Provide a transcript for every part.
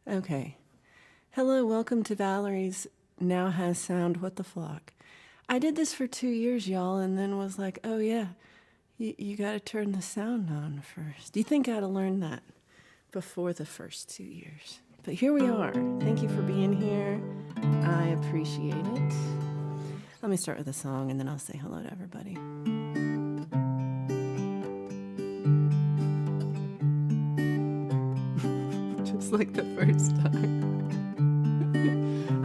Okay. Hello, welcome to Valerie's Now Has Sound What the Flock. I did this for 2 years, y'all, and then was like, oh yeah, you got to turn the sound on first. You think I'd have learned that before the first 2 years. But here we are. Thank you for being here. I appreciate it. Let me start with a song and then I'll say hello to everybody. Just like the first time.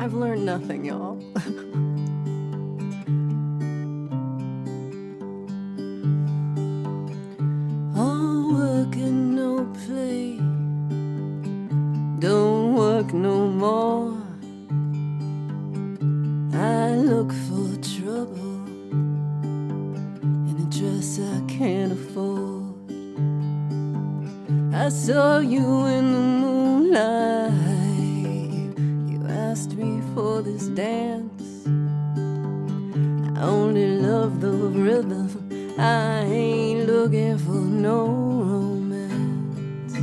I've learned nothing, y'all. All work and no play, don't work no more. I look for trouble in a dress I can't afford. I saw you in the moonlight, you asked me for this dance. I only love the rhythm, I ain't looking for no romance.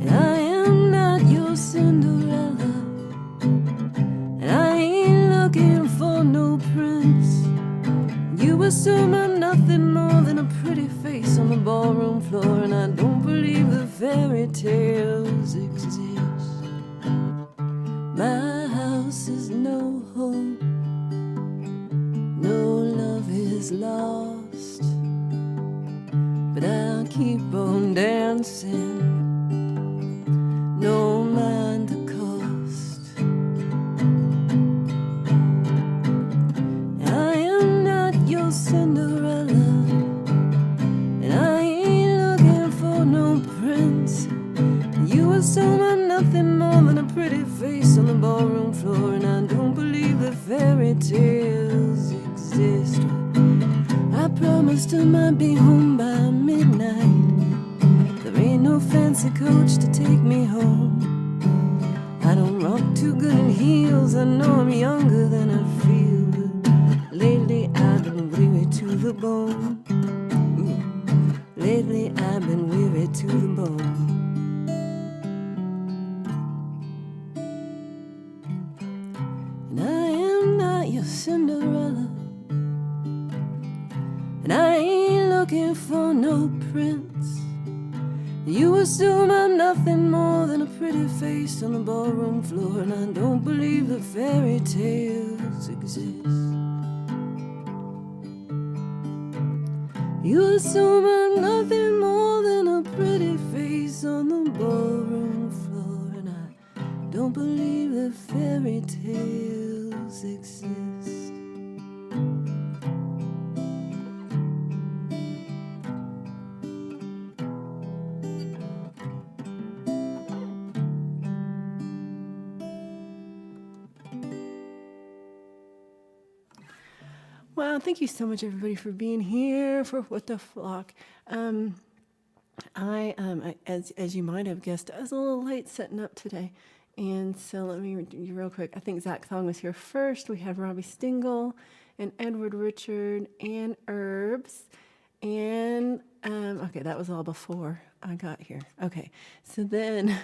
And I am not your Cinderella, and I ain't looking for no prince. You assume I'm nothing more than a pretty face on the ballroom floor, and I don't believe the fairy tales exist. My house is no home, no love is lost, but I'll keep on dancing, no mind the cost. I am not your Cinderella, and I ain't looking for no prince. You assume I'm nothing more than a pretty face on the ballroom floor, and I don't believe that fairy tales exist. I promised I might be home by midnight. There ain't no fancy coach to take me home. I don't rock too good in heels, I know I'm younger than I feel, but lately I've been weary to the bone. Lately I've been weary to the bone. And I am not your Cinderella, and I ain't looking for no prince. You assume I'm nothing more than a pretty face on the ballroom floor, and I don't believe that fairy tales exist. You assume I'm nothing more than a pretty face on the ballroom floor, and I don't believe that fairy tales exist. Wow, thank you so much, everybody, for being here for What the Flock. As you might have guessed, I was a little late setting up today. And so let me do real quick. I think Zach Thong was here first. We had Robbie Stingle and Edward Richard and Herbs. And, okay, that was all before I got here. Okay, so then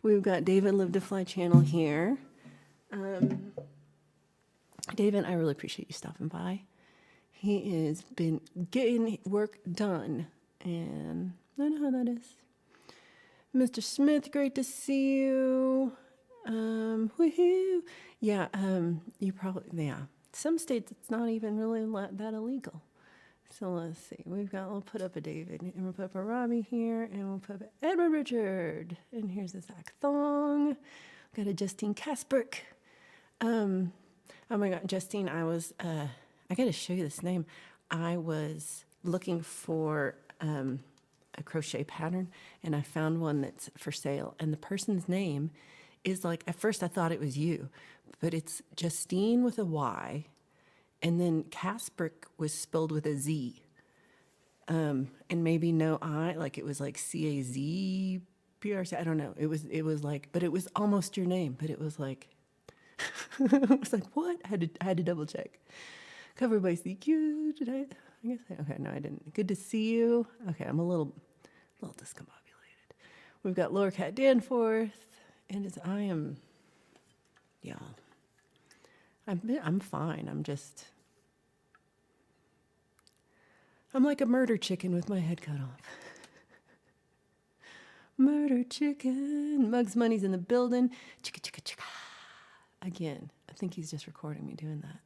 we've got David Live to Fly channel here. David, I really appreciate you stopping by. He has been getting work done, and I know how that is. Mr. Smith, great to see you. Woohoo! Yeah, you probably, yeah. Some states it's not even really that illegal. So let's see. We'll put up a David, and we'll put up a Robbie here, and we'll put up Edward Richard, and here's a Zach Thong. Got a Justine Kasperk. Oh my God, Justine, I got to show you this name. I was looking for a crochet pattern, and I found one that's for sale. And the person's name is like, at first I thought it was you, but it's Justine with a Y, and then Kasperk was spelled with a Z. And maybe no I, like it was like CAZPRC, I don't know. It was like, but it was almost your name, but it was like, I was like, what? I had to double check. Covered by CQ. Did I guess okay, no, I didn't. Good to see you. Okay, I'm a little A little discombobulated. We've got Lower Cat Danforth, and yeah. I'm fine. I'm like a murder chicken with my head cut off. Murder chicken. Muggs Money's in the building. Chicka, chicka, chicka. Again, I think he's just recording me doing that.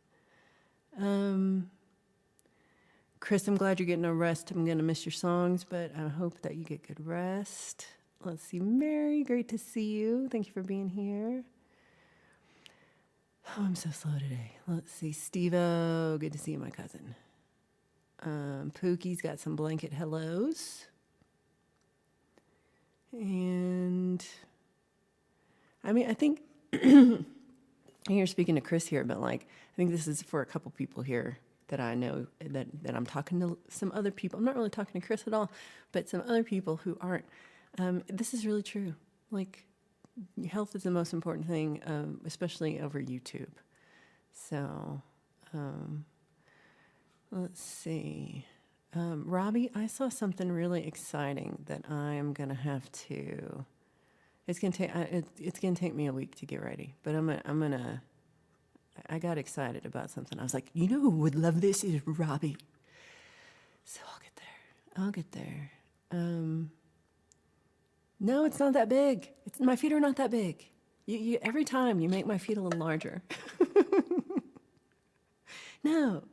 Chris, I'm glad you're getting a rest. I'm going to miss your songs, but I hope that you get good rest. Let's see. Mary, great to see you. Thank you for being here. Oh, I'm so slow today. Let's see. Steve-O, good to see you, my cousin. Pookie's got some blanket hellos. And, I mean, I think, you're speaking to Chris here, but like, I think this is for a couple people here that I know that I'm talking to some other people. I'm not really talking to Chris at all, but some other people who aren't. This is really true. Like, health is the most important thing, especially over YouTube. So, let's see. Robbie, I saw something really exciting that I'm gonna have to. It's gonna take me a week to get ready, but I got excited about something. I was like, you know who would love this is Robbie. So I'll get there. No, it's not that big. My feet are not that big. You every time you make my feet a little larger. No.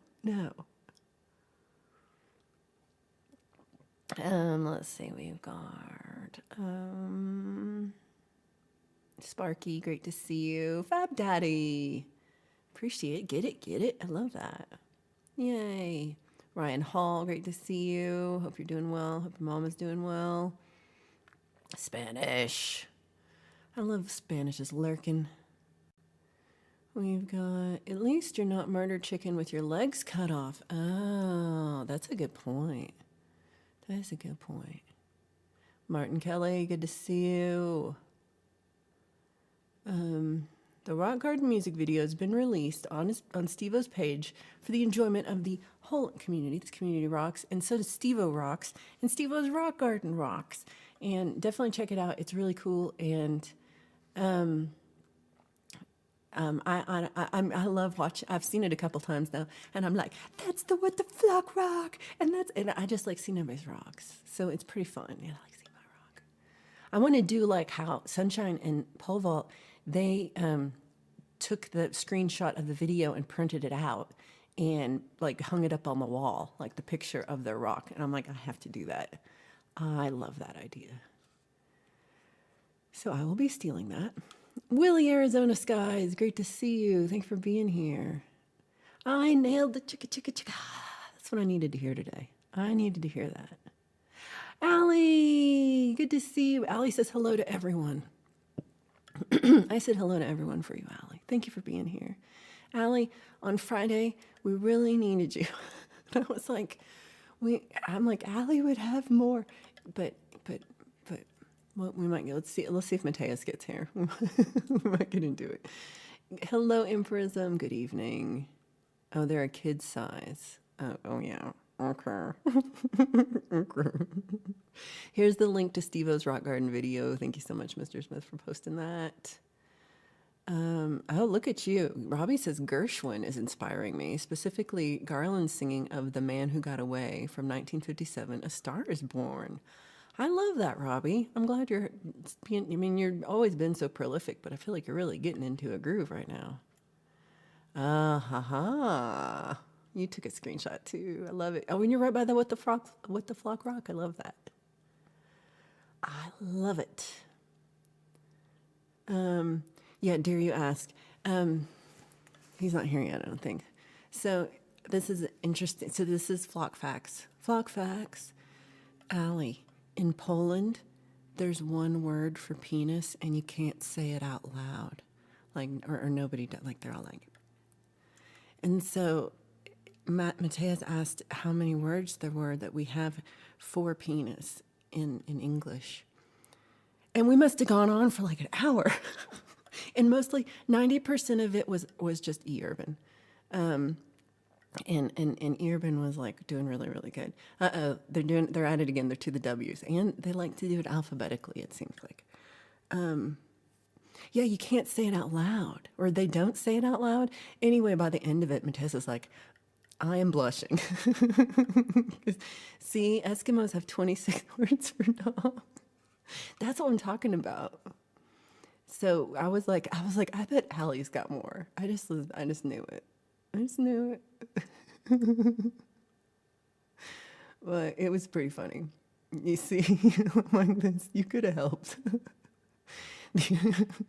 Let's see, we've got Sparky, great to see you. Fab Daddy. Appreciate it. Get it. I love that. Yay. Ryan Hall, great to see you. Hope you're doing well. Hope your mom is doing well. Spanish. I love Spanish is lurking. We've got, at least you're not murder chicken with your legs cut off. Oh, that's a good point. That is a good point. Martin Kelly, good to see you. The Rock Garden music video has been released on Steve-O's page for the enjoyment of the whole community. This community rocks, and so does Steve-O rocks, and Steve-O's Rock Garden rocks. And definitely check it out. It's really cool, and I love watching. I've seen it a couple times now, and I'm like, that's the What the Flock rock, and I just like seeing everybody's rocks. So it's pretty fun. Yeah, I like seeing my rock. I want to do like how Sunshine and Pole Vault, they took the screenshot of the video and printed it out and like hung it up on the wall, like the picture of their rock. And I'm like, I have to do that. I love that idea. So I will be stealing that. Willie, Arizona Skies, great to see you. Thanks for being here. I nailed the chicka chicka chicka. That's what I needed to hear today. I needed to hear that. Allie, good to see you. Allie says hello to everyone. I said hello to everyone for you, Allie. Thank you for being here. Allie, on Friday, we really needed you. I was like, I'm like, Allie would have more, but well, we might go. Let's see if Mateus gets here. We might get into it. Hello, Emperism. Good evening. Oh, they're a kid size. Oh yeah. Okay. Okay. Here's the link to Steve-O's Rock Garden video. Thank you so much, Mr. Smith, for posting that. Oh, look at you. Robbie says Gershwin is inspiring me, specifically Garland's singing of The Man Who Got Away from 1957, A Star is Born. I love that, Robbie. I'm glad you're you've always been so prolific, but I feel like you're really getting into a groove right now. Ha. You took a screenshot too. I love it. Oh, and you're right by the What the Flock rock. I love that. I love it. Yeah, dare you ask? He's not here yet, I don't think. So this is interesting. So this is Flock Facts. Flock Facts. Allie, in Poland, there's one word for penis, and you can't say it out loud, like or nobody does. Like they're all like. And so Mateus asked how many words there were that we have for penis in English. And we must have gone on for like an hour. And mostly 90% of it was just E-urban. And Earbin was like doing really, really good. They're at it again. They're to the W's, and they like to do it alphabetically. It seems like. Yeah, you can't say it out loud, or they don't say it out loud. Anyway, by the end of it, Matessa's like, I am blushing. See, Eskimos have 26 words for dog. That's what I'm talking about. So I was like, I bet Allie's got more. I just knew it. I just knew it. But it was pretty funny. You see, like this, you could have helped.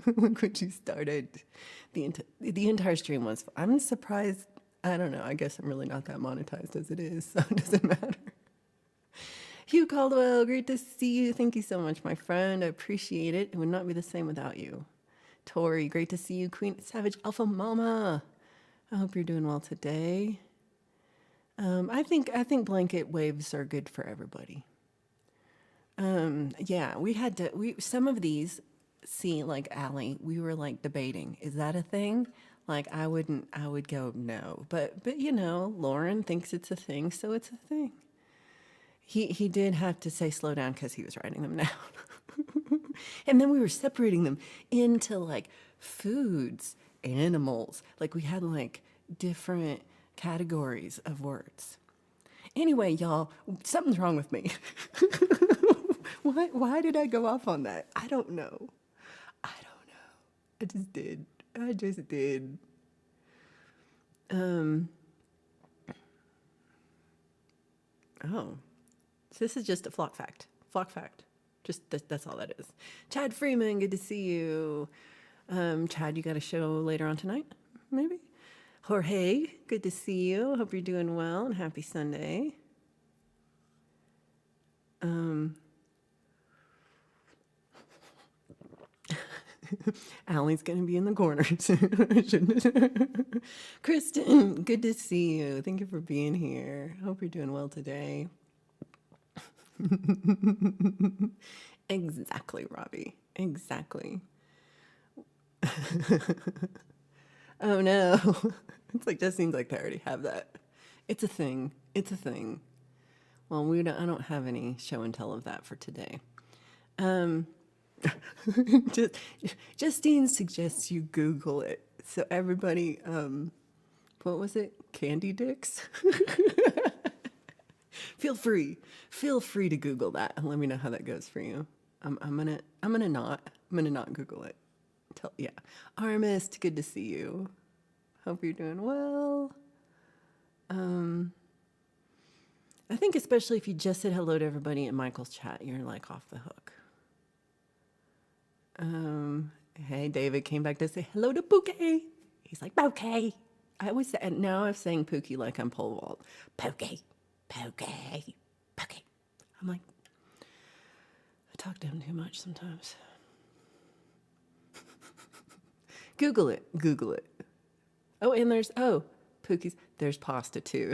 Look what you started. The entire stream was. I'm surprised. I don't know. I guess I'm really not that monetized as it is, so it doesn't matter. Hugh Caldwell, great to see you. Thank you so much, my friend. I appreciate it. It would not be the same without you. Tori, great to see you. Queen Savage Alpha Mama. I hope you're doing well today. I think blanket waves are good for everybody. Yeah, some of these, see, like Allie, we were like debating, is that a thing? Like I would go no, but Lauren thinks it's a thing, so it's a thing. He did have to say slow down because he was writing them down. And then we were separating them into like foods, animals. Like we had like different categories of words. Anyway, y'all, something's wrong with me. Why did I go off on that? I don't know. I just did. Oh. So this is just a flock fact. Just that's all that is. Chad Freeman, good to see you. Chad, you got a show later on tonight, maybe? Jorge, good to see you. Hope you're doing well and happy Sunday. Allie's going to be in the corner. Kristen, good to see you. Thank you for being here. Hope you're doing well today. Exactly, Robbie. Exactly. Oh no. It's like just seems like they already have that. It's a thing. Well, I don't have any show and tell of that for today. Justine suggests you Google it. So everybody, what was it? Candy dicks? Feel free to Google that and let me know how that goes for you. I'm gonna not Google it. Armist, good to see you. Hope you're doing well. I think especially if you just said hello to everybody in Michael's chat, you're like off the hook. Hey, David came back to say hello to Pookie. He's like, Pookie. I always say, and now I'm saying Pookie like I'm Pole Vault. Pookie. I'm like, I talk to him too much sometimes. Google it. Oh, and Pookie's, there's pasta too.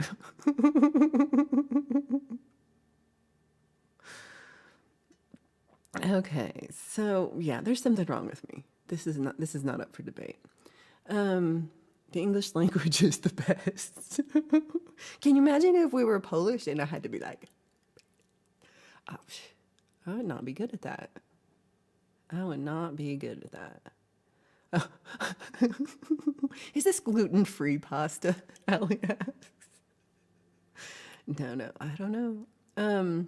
Okay, so yeah, there's something wrong with me. This is not up for debate. The English language is the best. Can you imagine if we were Polish and I had to be like, oh, I would not be good at that. Oh. Is this gluten-free pasta? Allie asks. No, I don't know.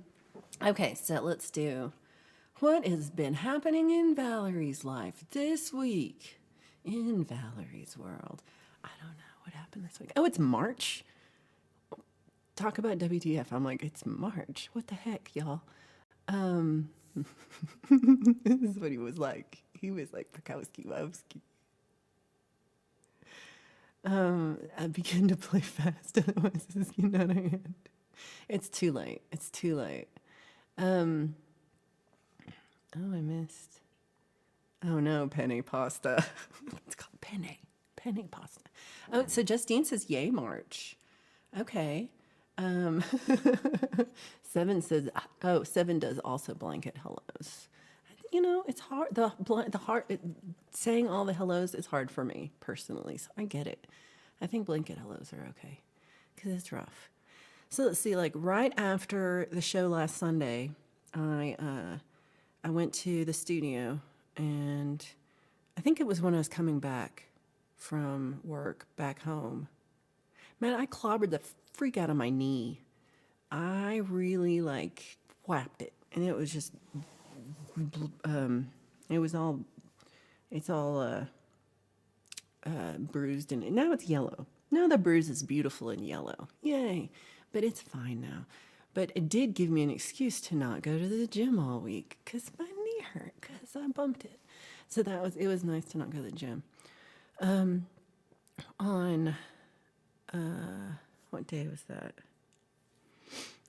Okay, so let's do what has been happening in Valerie's life this week in Valerie's world. I don't know what happened this week. Oh, it's March. Talk about WTF. I'm like, it's March. What the heck, y'all? This is what he was like. He was like Pakowski-Wowski. I began to play fast, otherwise this is getting out of hand. It's too late. Oh, I missed. Oh no, penne pasta. It's called penne pasta. Oh, so Justine says, yay, March. Okay. 7 says, oh, 7 does also blanket hellos. It's hard. Saying all the hellos is hard for me personally, so I get it. I think blanket hellos are okay. because it's rough. So let's see, like right after the show last Sunday, I went to the studio, and I think it was when I was coming back from work back home. Man, I clobbered the freak out of my knee. I really like whacked it, and it was just, it was all, it's all bruised, and now it's yellow. Now the bruise is beautiful and yellow. Yay. But it's fine now. But it did give me an excuse to not go to the gym all week because my knee hurt because I bumped it. So it was nice to not go to the gym. On, what day was that?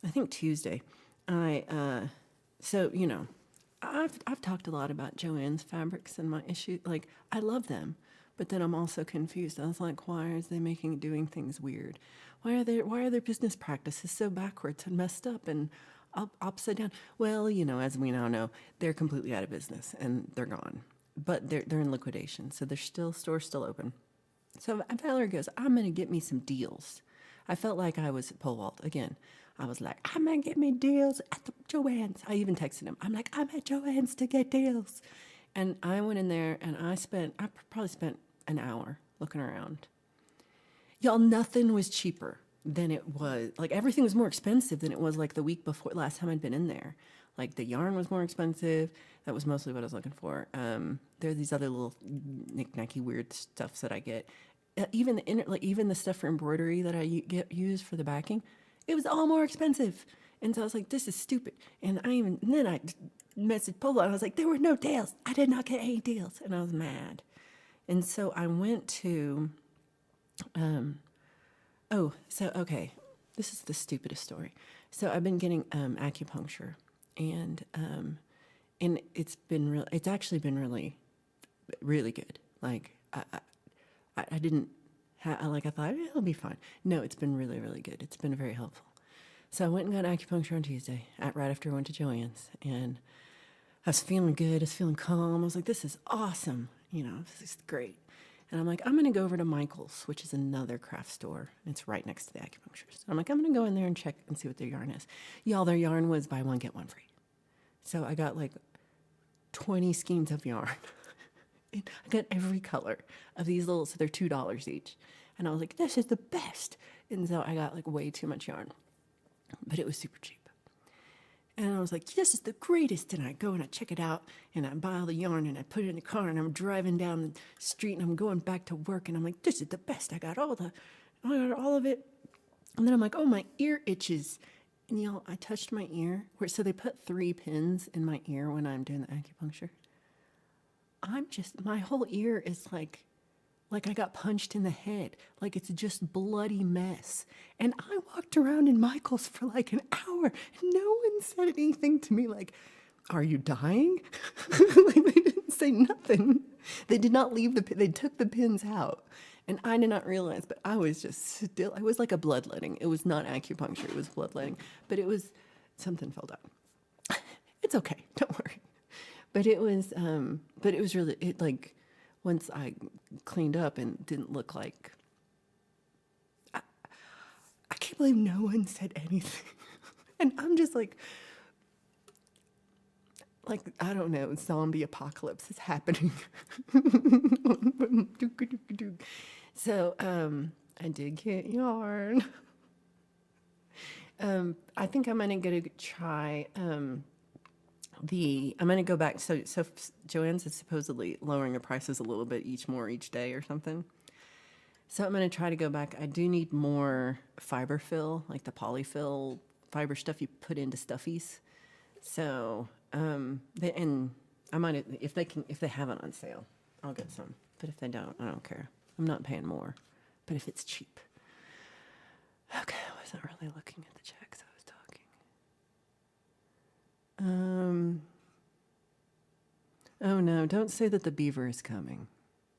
I think Tuesday. So, you know, I've talked a lot about Joann's fabrics and my issue. Like, I love them. But then I'm also confused. I was like, why are they doing things weird? Why are their business practices so backwards and messed up and upside down? Well, you know, as we now know, they're completely out of business and they're gone. But they're in liquidation, so their store's still open. So Valerie goes, I'm gonna get me some deals. I felt like I was pole vault again. I was like, I'm gonna get me deals at the Joann's. I even texted him. I'm like, I'm at Joann's to get deals. And I went in there and I probably spent an hour looking around. Y'all, nothing was cheaper than it was. Like, everything was more expensive than it was like the week before, last time I'd been in there. Like, the yarn was more expensive. That was mostly what I was looking for. There are these other little knick-knacky weird stuffs that I get. Even the stuff for embroidery that I use for the backing, it was all more expensive. And so I was like, this is stupid. And then I messaged Polo and I was like, there were no deals. I did not get any deals. And I was mad. And so I went to, okay, this is the stupidest story. So I've been getting acupuncture, and it's actually been really, really good. Like, I didn't, I thought it'll be fine. No, it's been really, really good. It's been very helpful. So I went and got acupuncture on Tuesday, right after I went to Joann's, and I was feeling good. I was feeling calm. I was like, this is awesome. You know, this is great. And I'm like, I'm going to go over to Michael's, which is another craft store. It's right next to the acupuncturist. I'm like, I'm going to go in there and check and see what their yarn is. Y'all, their yarn was buy one, get one free. So I got like 20 skeins of yarn. I got every color of these so they're $2 each. And I was like, this is the best. And so I got like way too much yarn, but it was super cheap. And I was like, this is the greatest. And I go and I check it out and I buy all the yarn and I put it in the car and I'm driving down the street and I'm going back to work and I'm like, this is the best. I got all of it. And then I'm like, oh, my ear itches. And y'all, I touched my ear. So they put 3 pins in my ear when I'm doing the acupuncture. My whole ear is like I got punched in the head. Like, it's just bloody mess. And I walked around in Michael's for like an hour and no one said anything to me like, are you dying? Like, they didn't say nothing. They did not they took the pins out. And I did not realize, but I was just still, it was like a bloodletting. It was not acupuncture, it was bloodletting. But something fell down. It's okay, don't worry. But it was really, once I cleaned up and didn't look like, I can't believe no one said anything. And I'm just like, I don't know, zombie apocalypse is happening. So I did get yarn. I think I'm going to try I'm going to go back. So Joann's is supposedly lowering the prices a little bit each day or something. So I'm going to try to go back. I do need more fiber fill, like the polyfill fiber stuff you put into stuffies. So, I might, if they have it on sale, I'll get some. But if they don't, I don't care. I'm not paying more. But if it's cheap. Okay, I wasn't really looking at the checks. I was talking. Oh no, don't say that the beaver is coming.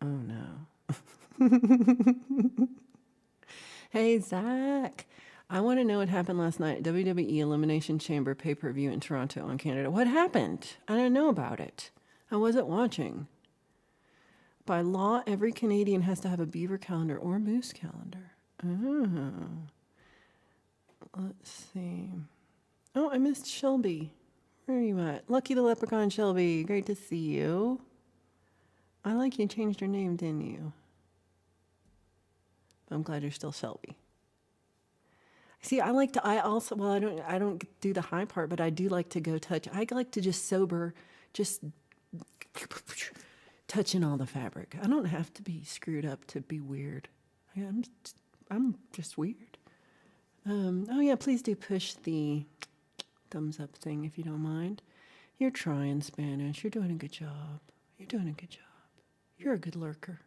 Oh no. Hey, Zach. I want to know what happened last night at WWE Elimination Chamber pay-per-view in Toronto on Canada. What happened? I don't know about it. I wasn't watching. By law, every Canadian has to have a beaver calendar or moose calendar. Oh. Let's see. Oh, I missed Shelby. Where are you at? Lucky the Leprechaun Shelby. Great to see you. I like you changed your name, didn't you? I'm glad you're still Shelby. See, I also, well, I don't do the high part, but I do like to go touch. I like to just sober, just touching all the fabric. I don't have to be screwed up to be weird. I'm just weird. Oh yeah, please do push the thumbs up thing if you don't mind. You're trying Spanish. You're doing a good job. You're doing a good job. You're a good lurker.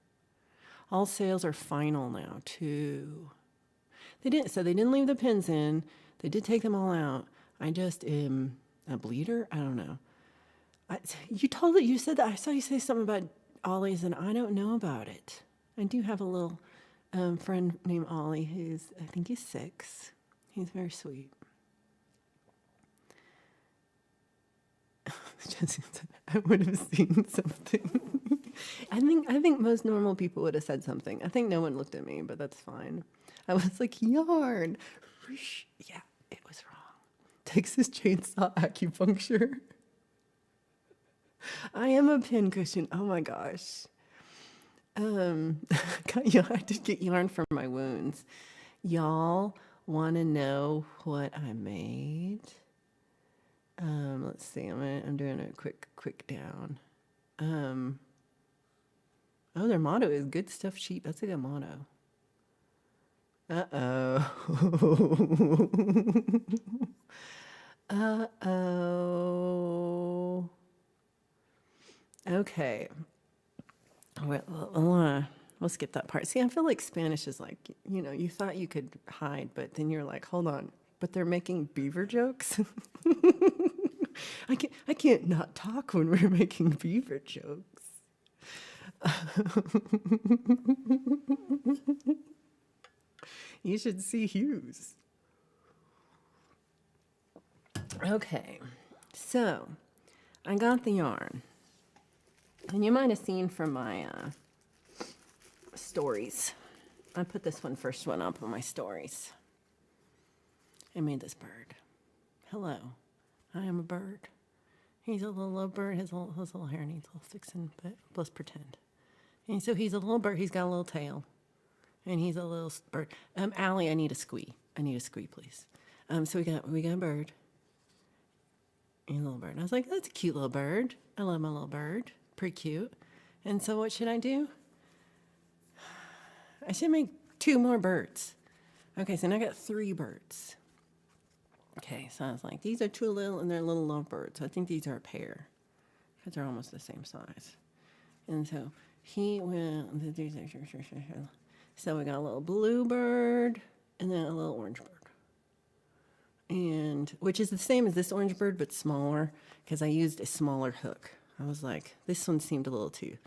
All sales are final now too. They didn't leave the pins in. They did take them all out. I just am a bleeder. I don't know. You said that. I saw you say something about Ollie's, and I don't know about it. I do have a little friend named Ollie I think he's 6. He's very sweet. I would have seen something. I think most normal people would have said something. I think no one looked at me, but that's fine. I was like, yarn. Yeah, it was wrong. Texas chainsaw acupuncture. I am a pincushion. Oh my gosh. I did get yarn from my wounds. Y'all want to know what I made? Let's see. I'm doing a quick down. Oh, their motto is good stuff cheap. That's a good motto. Uh-oh. Uh-oh. Okay. We'll skip that part. See, I feel like Spanish is like, you thought you could hide, but then you're like, hold on, but they're making beaver jokes? I can't not talk when we're making beaver jokes. You should see Hughes. Okay, so I got the yarn. And you might have seen from my stories. I put this first one up on my stories. I made this bird. Hello, I am a bird. He's a little bird. His little hair needs a little fixing, but let's pretend. And so he's a little bird. He's got a little tail. And he's a little bird. Allie, I need a squee. Please. So we got a bird. And a little bird. And I was like, that's a cute little bird. I love my little bird. Pretty cute. And so what should I do? I should make 2 more birds. Okay, so now I got 3 birds. Okay, so I was like, these are 2 little, and they're little love birds. I think these are a pair because they're almost the same size. And so so we got a little blue bird and then a little orange bird. And which is the same as this orange bird, but smaller because I used a smaller hook. I was like, this one seemed a little too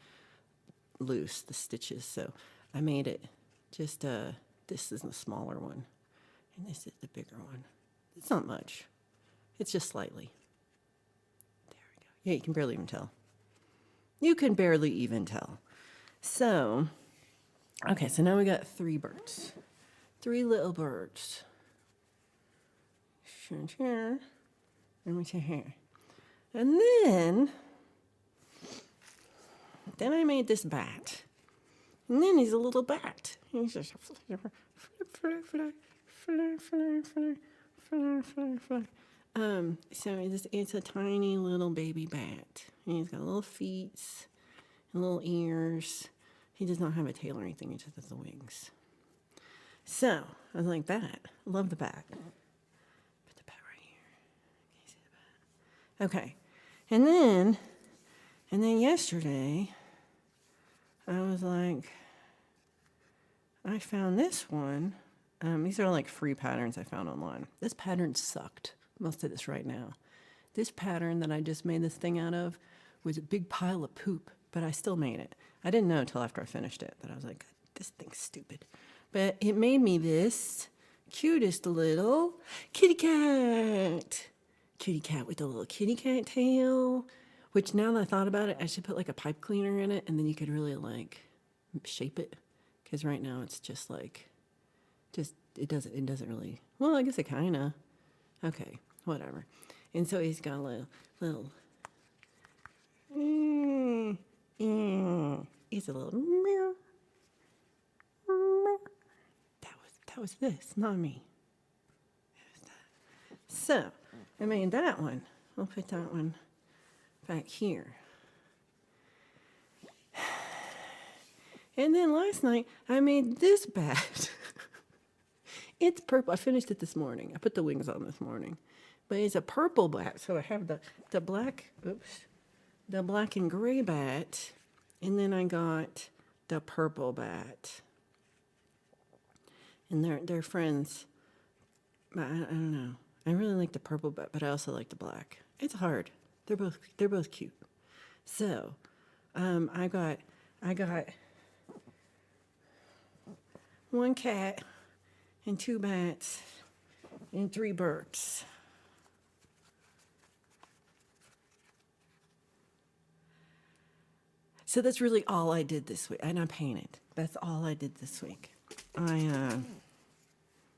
loose, the stitches. So I made it just, this is the smaller one. And this is the bigger one. It's not much. It's just slightly. There we go. Yeah, you can barely even tell. You can barely even tell. So, okay, so now we got 3 birds. 3 little birds. Here. And we say here. And then I made this bat. And then he's a little bat. He's just so it's a tiny little baby bat. And he's got little feet and little ears. He does not have a tail or anything. He just has the wings. So I was like, bat. Love the bat. Put the bat right here. Can you see the bat? Okay. And then yesterday, I was like, I found this one. These are like free patterns I found online. This pattern sucked. I'll say this right now. This pattern that I just made this thing out of was a big pile of poop, but I still made it. I didn't know until after I finished it that I was like, this thing's stupid. But it made me this cutest little kitty cat. Kitty cat with a little kitty cat tail, which now that I thought about it, I should put like a pipe cleaner in it, and then you could really like shape it. Because right now it's just like, just it doesn't really, well, I guess it kind of, okay, whatever. And so he's got a little, he's a little, that was this, not me. So, I made that one. I'll put that one back here. And then last night, I made this bat. It's purple. I finished it this morning. I put the wings on this morning. But it's a purple bat. So I have the black, the black and gray bat. And then I got the purple bat. And they're friends. But I don't know. I really like the purple bat, but I also like the black. It's hard. They're both cute. So, I got one cat and 2 bats and 3 birds. So that's really all I did this week. And I painted. That's all I did this week.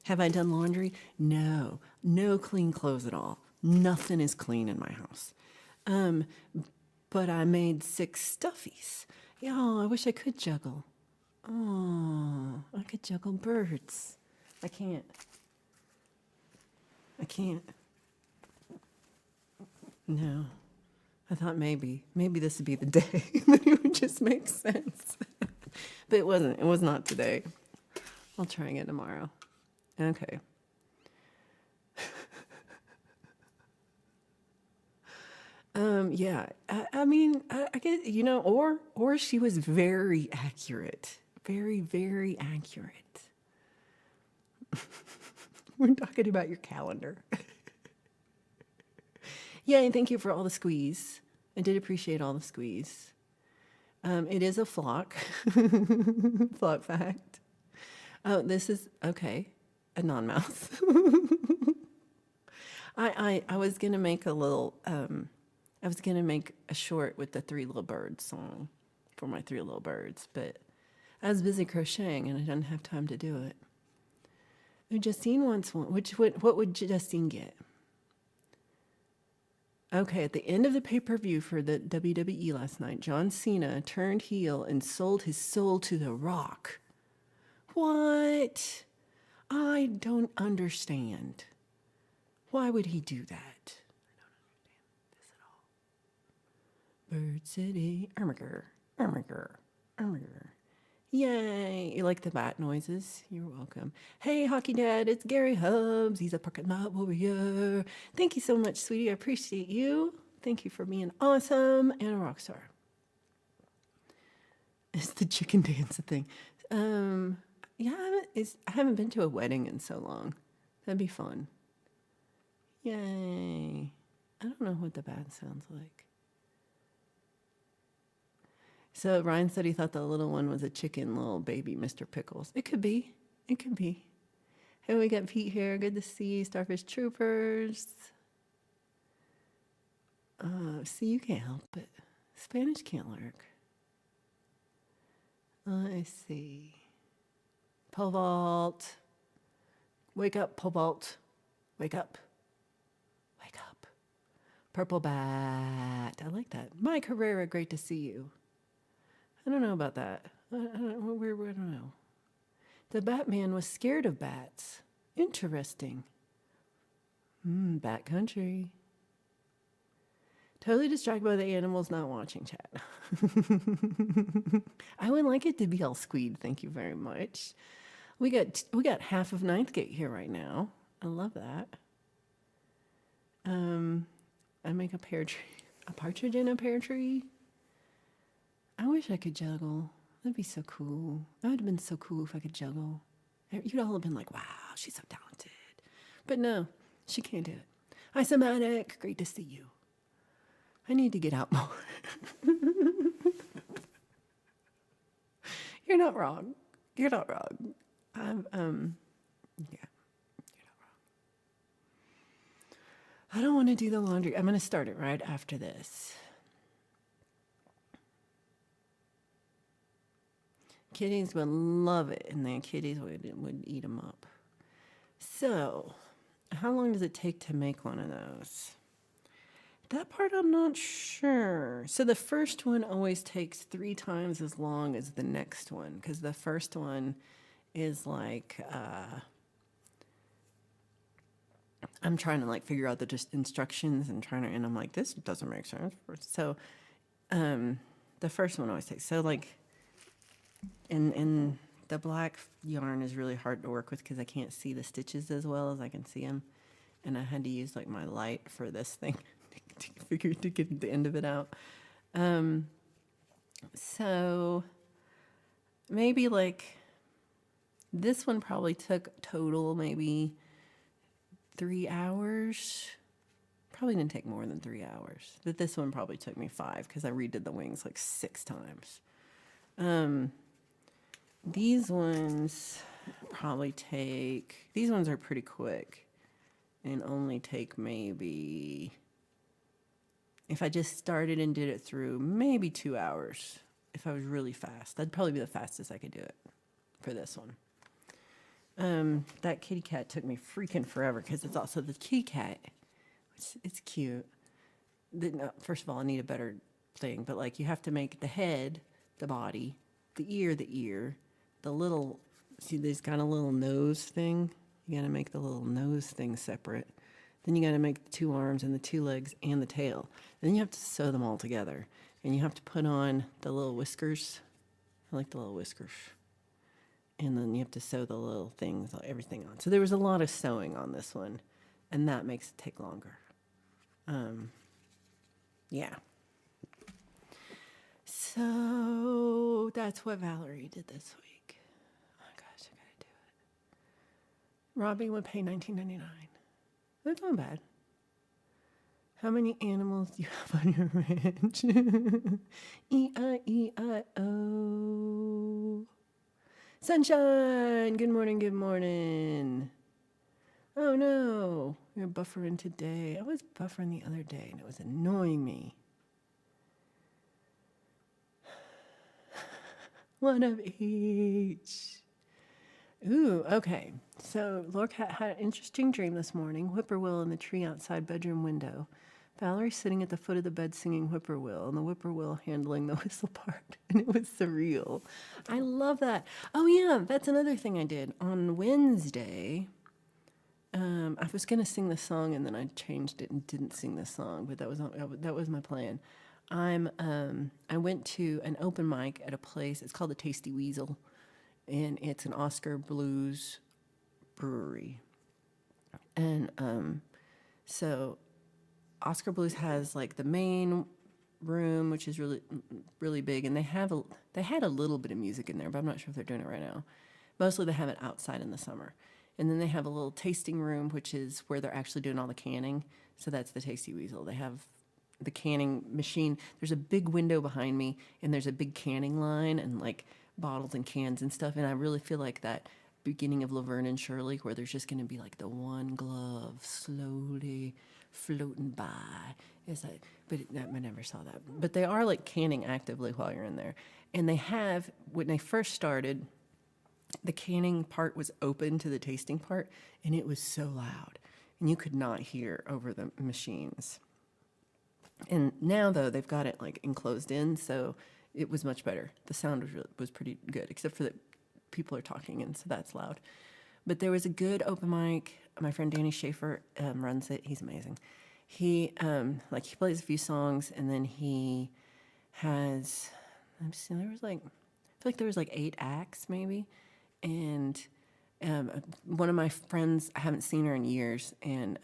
Have I done laundry? No. No clean clothes at all. Nothing is clean in my house. But I made 6 stuffies. Yeah, I wish I could juggle. Oh, I could juggle birds. I can't. No. I thought maybe this would be the day that it would just make sense. But it wasn't. It was not today. I'll try again tomorrow. Okay. Yeah, I mean, I guess, or she was very accurate. Very, very accurate. We're talking about your calendar. Yeah, and thank you for all the squeeze. I did appreciate all the squeeze. It is a flock. Flock fact. Oh, this is, okay, a non-mouth. I was going to make I was going to make a short with the 3 Little Birds song for my 3 Little Birds, but I was busy crocheting and I didn't have time to do it. Justine wants one. What would Justine get? Okay, at the end of the pay-per-view for the WWE last night, John Cena turned heel and sold his soul to The Rock. What? I don't understand. Why would he do that? Bird City, Ermiger. Yay! You like the bat noises? You're welcome. Hey, Hockey Dad, it's Gary Hubbs. He's a parking lot warrior. Thank you so much, sweetie. I appreciate you. Thank you for being awesome and a rock star. Is the chicken dance a thing? Yeah, I haven't been to a wedding in so long. That'd be fun. Yay! I don't know what the bat sounds like. So Ryan said he thought the little one was a chicken little baby Mr. Pickles. It could be. Hey, we got Pete here. Good to see you, Starfish Troopers. See, you can't help it. Spanish can't lurk. I see. Pole vault. Wake up, pole vault. Wake up. Purple bat. I like that. Mike Herrera, great to see you. I don't know about that. I don't know. The Batman was scared of bats. Interesting. Bat country. Totally distracted by the animals, not watching chat. I would like it to be all squeed. Thank you very much. We got half of Ninth Gate here right now. I love that. I make a pear tree. A partridge in a pear tree. I wish I could juggle. That'd be so cool. That would have been so cool if I could juggle. You'd all have been like, wow, she's so talented. But no, she can't do it. Hi, Somatic. Great to see you. I need to get out more. You're not wrong. Yeah, you're not wrong. I don't want to do the laundry. I'm going to start it right after this. Kitties would love it, and the kitties would eat them up. So, how long does it take to make one of those? That part I'm not sure. So the first one always takes 3 times as long as the next one because the first one is like I'm trying to like figure out the just instructions and I'm like this doesn't make sense. So the first one always takes so like in the black yarn is really hard to work with because I can't see the stitches as well as I can see them, and I had to use like my light for this thing to get the end of it out. So maybe like this one probably took total maybe 3 hours. Probably didn't take more than 3 hours. But this one probably took me 5 because I redid the wings like 6 times. These ones probably take, these ones are pretty quick and only take maybe, if I just started and did it through, maybe 2 hours. If I was really fast, that'd probably be the fastest I could do it for this one. That kitty cat took me freaking forever because it's also the kitty cat. It's cute. First of all, I need a better thing, but like you have to make the head, the body, the ear, the little, see there's got a little nose thing. You got to make the little nose thing separate. Then you got to make the 2 arms and the 2 legs and the tail. Then you have to sew them all together. And you have to put on the little whiskers. I like the little whiskers. And then you have to sew the little things, everything on. So there was a lot of sewing on this one. And that makes it take longer. Yeah. So that's what Valerie did this week. Oh gosh, I gotta do it. Robbie would pay $19.99. That's not bad. How many animals do you have on your ranch? E-I-E-I-O. Sunshine! Good morning, good morning. Oh no, you're buffering today. I was buffering the other day and it was annoying me. One of each. Ooh, okay. So Lork had an interesting dream this morning. Whippoorwill in the tree outside bedroom window. Valerie sitting at the foot of the bed singing Whippoorwill, and the whippoorwill handling the whistle part. And it was surreal. I love that. Oh yeah, that's another thing I did. On Wednesday, I was going to sing the song and then I changed it and didn't sing the song, but that was my plan. I went to an open mic at a place. It's called the Tasty Weasel, and it's an Oscar Blues brewery. And so Oscar Blues has like the main room, which is really really big, and they had a little bit of music in there, but I'm not sure if they're doing it right now. Mostly they have it outside in the summer. And then they have a little tasting room, which is where they're actually doing all the canning. So that's the Tasty Weasel. They have the canning machine. There's a big window behind me, and there's a big canning line and like bottles and cans and stuff. And I really feel like that beginning of Laverne and Shirley, where there's just going to be like the one glove slowly floating by. It's like, I never saw that. But they are like canning actively while you're in there. And they have, when they first started, the canning part was open to the tasting part, and it was so loud, and you could not hear over the machines. And now, though, they've got it like enclosed in, so it was much better. The sound was pretty good, except for that people are talking, and so that's loud. But there was a good open mic. My friend Danny Schaefer runs it. He's amazing. He he plays a few songs, and then he has. I'm just there was like, I feel like there was like 8 acts maybe. And one of my friends, I haven't seen her in years, and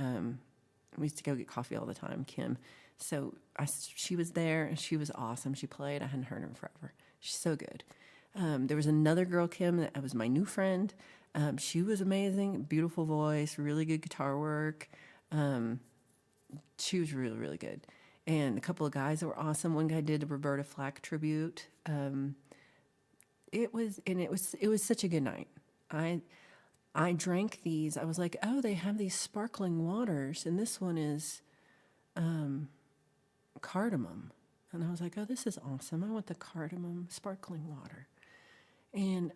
we used to go get coffee all the time, Kim. So she was there, and she was awesome. She played. I hadn't heard her in forever. She's so good. There was another girl, Kim, that was my new friend. She was amazing, beautiful voice, really good guitar work. She was really, really good. And a couple of guys that were awesome. One guy did a Roberta Flack tribute. It was such a good night. I drank these. I was like, oh, they have these sparkling waters, and this one is cardamom. And I was like, oh, this is awesome. I want the cardamom sparkling water. And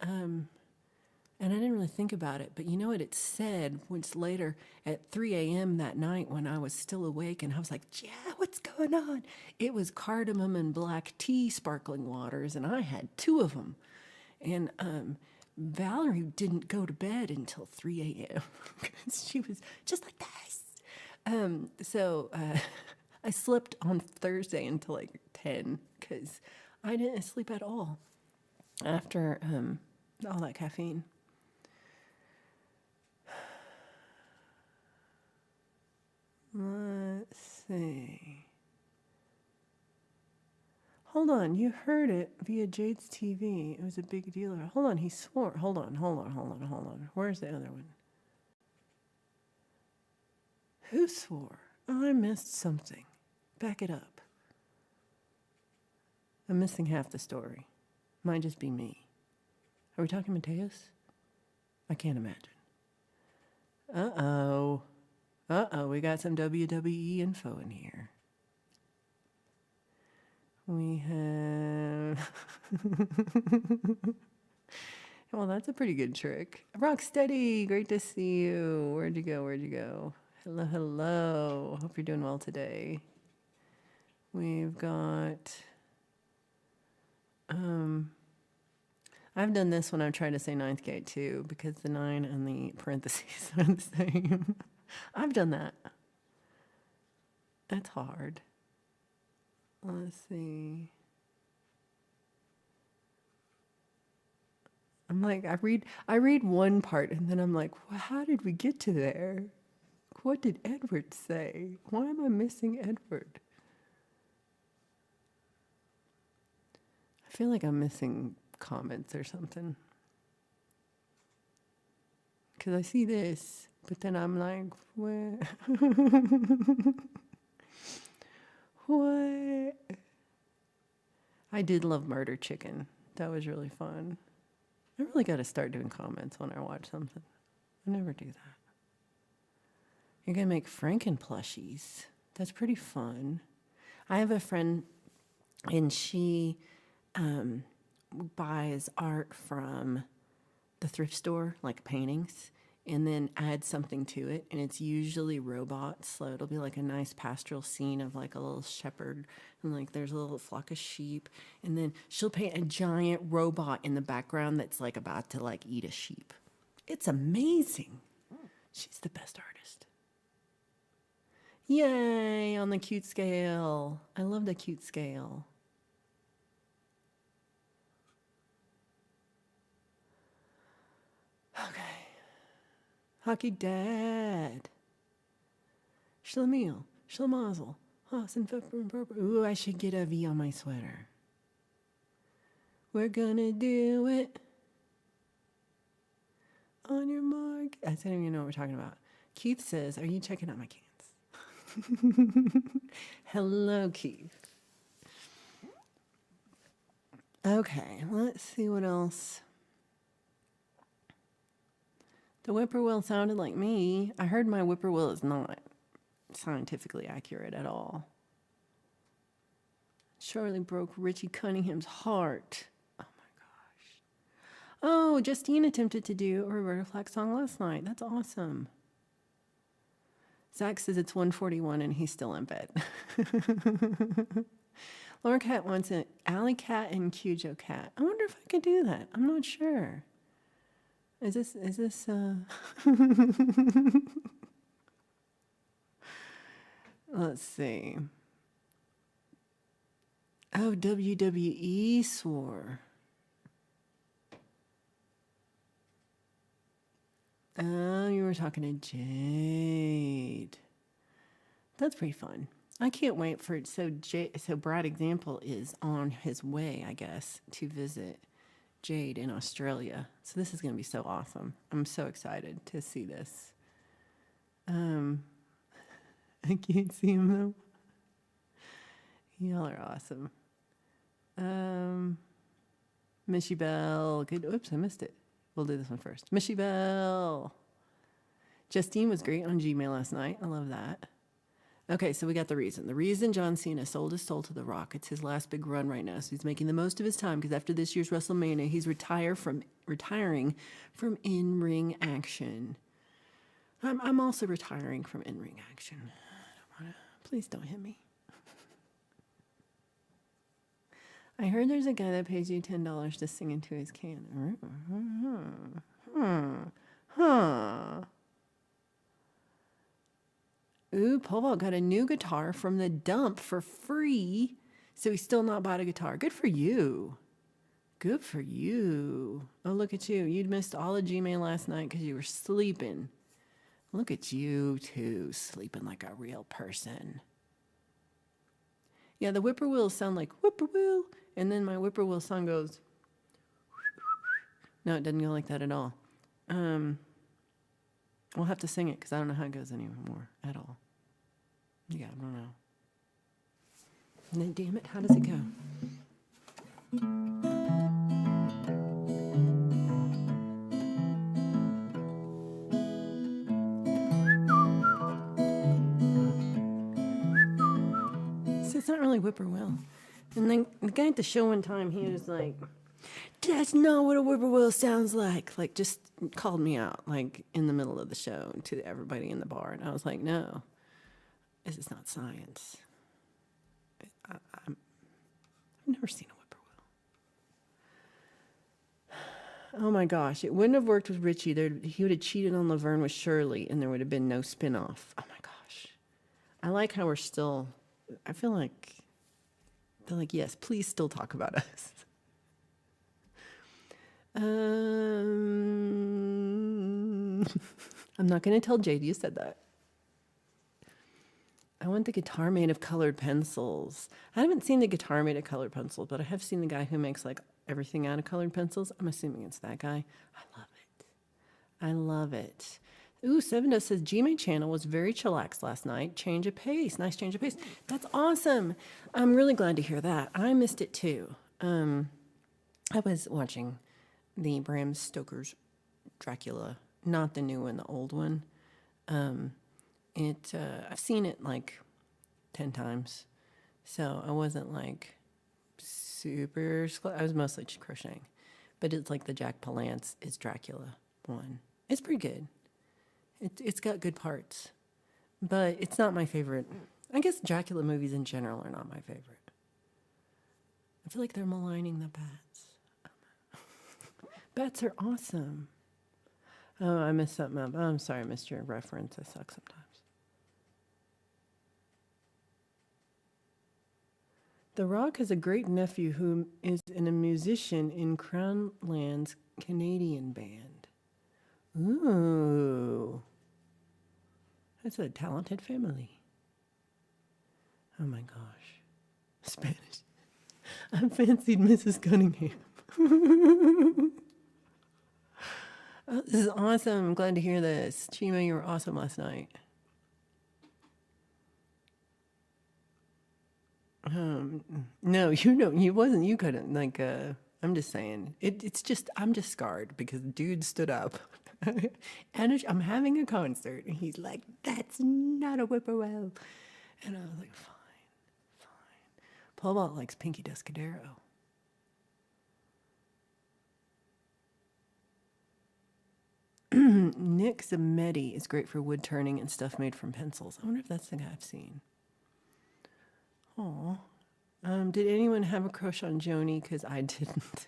And I didn't really think about it, but you know what it said once later at 3 a.m. that night when I was still awake and I was like, yeah, what's going on? It was cardamom and black tea sparkling waters, and I had two of them. And Valerie didn't go to bed until 3 a.m. because she was just like this. So I slept on Thursday until like 10 because I didn't sleep at all after all that caffeine. Let's see. Hold on, you heard it via Jade's TV. It was a big deal. Hold on, he swore. Hold on. Where's the other one? Who swore? Oh, I missed something. Back it up. I'm missing half the story. Might just be me. Are we talking Mateus? I can't imagine. Uh-oh, we got some WWE info in here. We have... Well, that's a pretty good trick. Rocksteady, great to see you. Where'd you go? Hello. Hope you're doing well today. We've got... I've done this when I've tried to say ninth gate too, because the 9 and the parentheses are the same. I've done that. That's hard. Let's see. I'm like, I read one part and then I'm like, well, how did we get to there? What did Edward say? Why am I missing Edward? I feel like I'm missing comments or something. Because I see this, but then I'm like, what? What? I did love Murder Chicken. That was really fun. I really got to start doing comments when I watch something. I never do that. You're going to make Franken plushies. That's pretty fun. I have a friend, and she buys art from the thrift store, like paintings, and then adds something to it. And it's usually robots. So it'll be like a nice pastoral scene of like a little shepherd, and like there's a little flock of sheep. And then she'll paint a giant robot in the background that's like about to like eat a sheep. It's amazing. She's the best artist. Yay, on the cute scale. I love the cute scale. Okay. Hockey Dad. Schlemiel. Schlemazel. Haas and Pepper and Purple. Ooh, I should get a V on my sweater. We're gonna do it. On your mark. I don't even know what we're talking about. Keith says, are you checking out my cans? Hello, Keith. Okay, let's see what else. The whippoorwill sounded like me. I heard my whippoorwill is not scientifically accurate at all. Charlie broke Richie Cunningham's heart. Oh my gosh. Oh, Justine attempted to do a Roberta Flack song last night. That's awesome. Zach says it's 1:41 and he's still in bed. Laura Cat wants an Alley Cat and Cujo Cat. I wonder if I could do that. I'm not sure. Is this Let's see. Oh, WWE swore. Oh, you were talking to Jade. That's pretty fun. I can't wait for it. So Brad Example is on his way, I guess, to visit Jade in Australia. So this is going to be so awesome. I'm so excited to see this. I can't see him though. Y'all are awesome. Missy Bell. Good. Oops, I missed it. We'll do this one first. Missy Bell. Justine was great on Gmail last night. I love that. Okay, so we got the reason. The reason John Cena sold his soul to The Rock. It's his last big run right now, so he's making the most of his time because after this year's WrestleMania, he's retiring from in-ring action. I'm also retiring from in-ring action. Please don't hit me. I heard there's a guy that pays you $10 to sing into his can. Ooh, Paul got a new guitar from the dump for free, so he's still not bought a guitar. Good for you. Good for you. Oh, look at you. You'd missed all of Gmail last night because you were sleeping. Look at you, too, sleeping like a real person. Yeah, the whippoorwills sound like whippoorwill, and then my whippoorwill song goes. No, it doesn't go like that at all. We'll have to sing it because I don't know how it goes anymore at all. Yeah, I don't know. And then, damn it, how does it go? So it's not really whippoorwill. And then the guy at the show one time, he was like, "That's not what a whippoorwill sounds like." Like, just called me out, like, in the middle of the show to everybody in the bar. And I was like, no, this is not science. I've never seen a whippoorwill. Oh, my gosh. It wouldn't have worked with Richie. He would have cheated on Laverne with Shirley, and there would have been no spinoff. Oh, my gosh. I like how we're still... I feel like... yes, please still talk about us. I'm not going to tell Jade you said that. I want the guitar made of colored pencils. I haven't seen the guitar made of colored pencils, but I have seen the guy who makes like everything out of colored pencils. I'm assuming it's that guy. I love it. I love it. Ooh, Seven Dust says Gmail channel was very chillaxed last night. Change of pace. Nice change of pace. That's awesome. I'm really glad to hear that. I missed it too. I was watching the Bram Stoker's Dracula, not the new one, the old one. I've seen it like 10 times, so I wasn't like super. I was mostly just crocheting, but it's like the Jack Palance is Dracula one. It's pretty good. It's got good parts, but it's not my favorite. I guess Dracula movies in general are not my favorite. I feel like they're maligning the bats. Bats are awesome. Oh, I messed something up. Oh, I'm sorry, I missed your reference. I suck sometimes. The Rock has a great nephew who is a musician in Crownland's Canadian band. Ooh. That's a talented family. Oh my gosh. Spanish. I fancied Mrs. Cunningham. Oh, this is awesome. I'm glad to hear this. Chima, you were awesome last night. No, you wasn't. You couldn't. Like, I'm just saying. It's just, I'm just scarred because the dude stood up. And I'm having a concert. And he's like, "That's not a whippoorwill." And I was like, fine. Paul Balt likes Pinky Descadero. Nick Zametti is great for wood turning and stuff made from pencils. I wonder if that's the guy I've seen. Oh, did anyone have a crush on Joni? Because I didn't.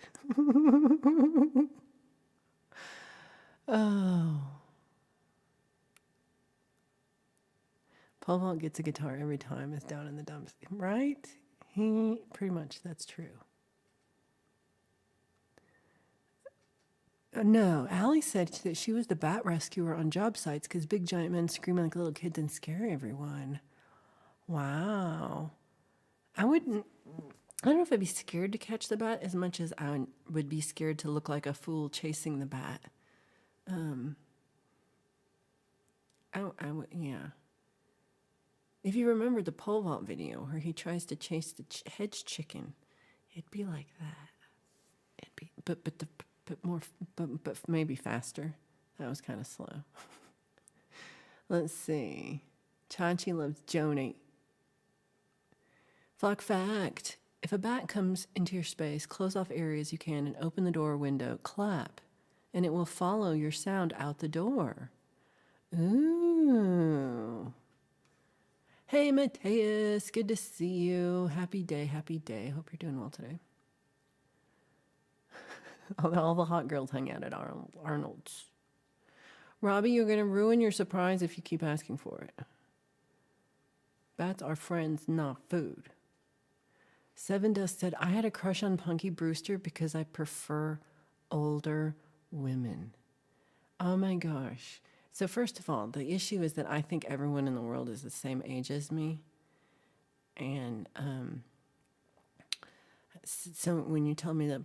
Oh. Paul Vault gets a guitar every time. It's down in the dumps, right? Pretty much, that's true. No, Allie said that she was the bat rescuer on job sites because big giant men screaming like little kids and scare everyone. Wow. I don't know if I'd be scared to catch the bat as much as I would be scared to look like a fool chasing the bat. Yeah. If you remember the pole vault video where he tries to chase the hedge chicken, it'd be like that. It'd be, but maybe faster. That was kind of slow. Let's see. Chachi loves Joni. Flock fact. If a bat comes into your space, close off areas you can and open the door or window. Clap, and it will follow your sound out the door. Ooh. Hey, Mateus, good to see you. Happy day, happy day. Hope you're doing well today. All the hot girls hang out at Arnold's. Robbie, you're going to ruin your surprise if you keep asking for it. Bats are friends, not food. Seven Dust said, I had a crush on Punky Brewster because I prefer older women. Oh my gosh. So first of all, the issue is that I think everyone in the world is the same age as me. And so when you tell me that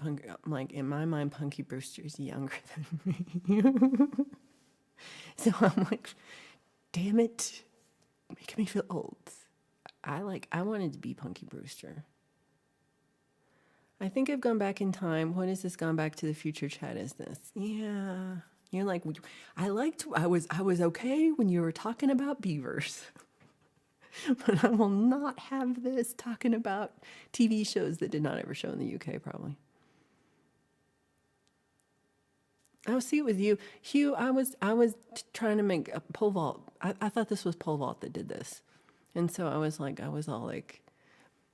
like in my mind, Punky Brewster is younger than me. So I'm like, damn it, making me feel old. I wanted to be Punky Brewster. I think I've gone back in time. What is this gone back to the future chat is this? Yeah. You're like, I was okay when you were talking about beavers. But I will not have this talking about TV shows that did not ever show in the UK, probably. I'll see it with you. Hugh, I was trying to make a pole vault. I thought this was pole vault that did this. And so I was all like,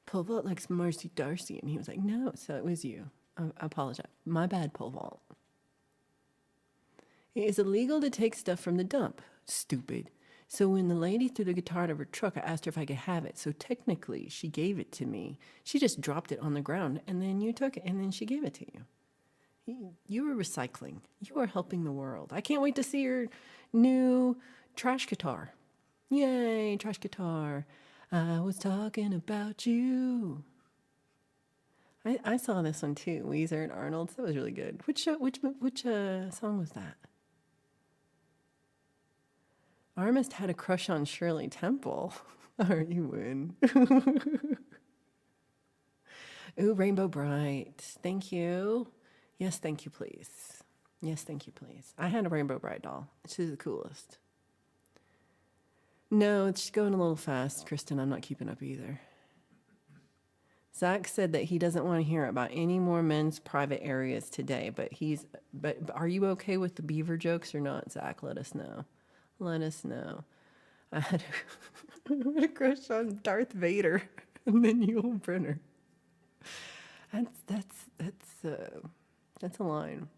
pole vault like Marcy Darcy. And he was like, no, so it was you. I apologize. My bad, pole vault. It is illegal to take stuff from the dump. Stupid. So when the lady threw the guitar out of her truck, I asked her if I could have it. So technically, she gave it to me. She just dropped it on the ground, and then you took it, and then she gave it to you. You were recycling. You are helping the world. I can't wait to see your new trash guitar. Yay, trash guitar. I was talking about you. I saw this one too, Weezer and Arnold's. That was really good. Which song was that? Armist had a crush on Shirley Temple. Are you win? Ooh, Rainbow Bright. Thank you. Yes, thank you, please. Yes, thank you, please. I had a Rainbow Bright doll. She's the coolest. No, it's going a little fast, Kristen. I'm not keeping up either. Zach said that he doesn't want to hear about any more men's private areas today, but are you okay with the beaver jokes or not, Zach? Let us know. Let us know. I had a crush on Darth Vader and then Yul Brynner. That's a line.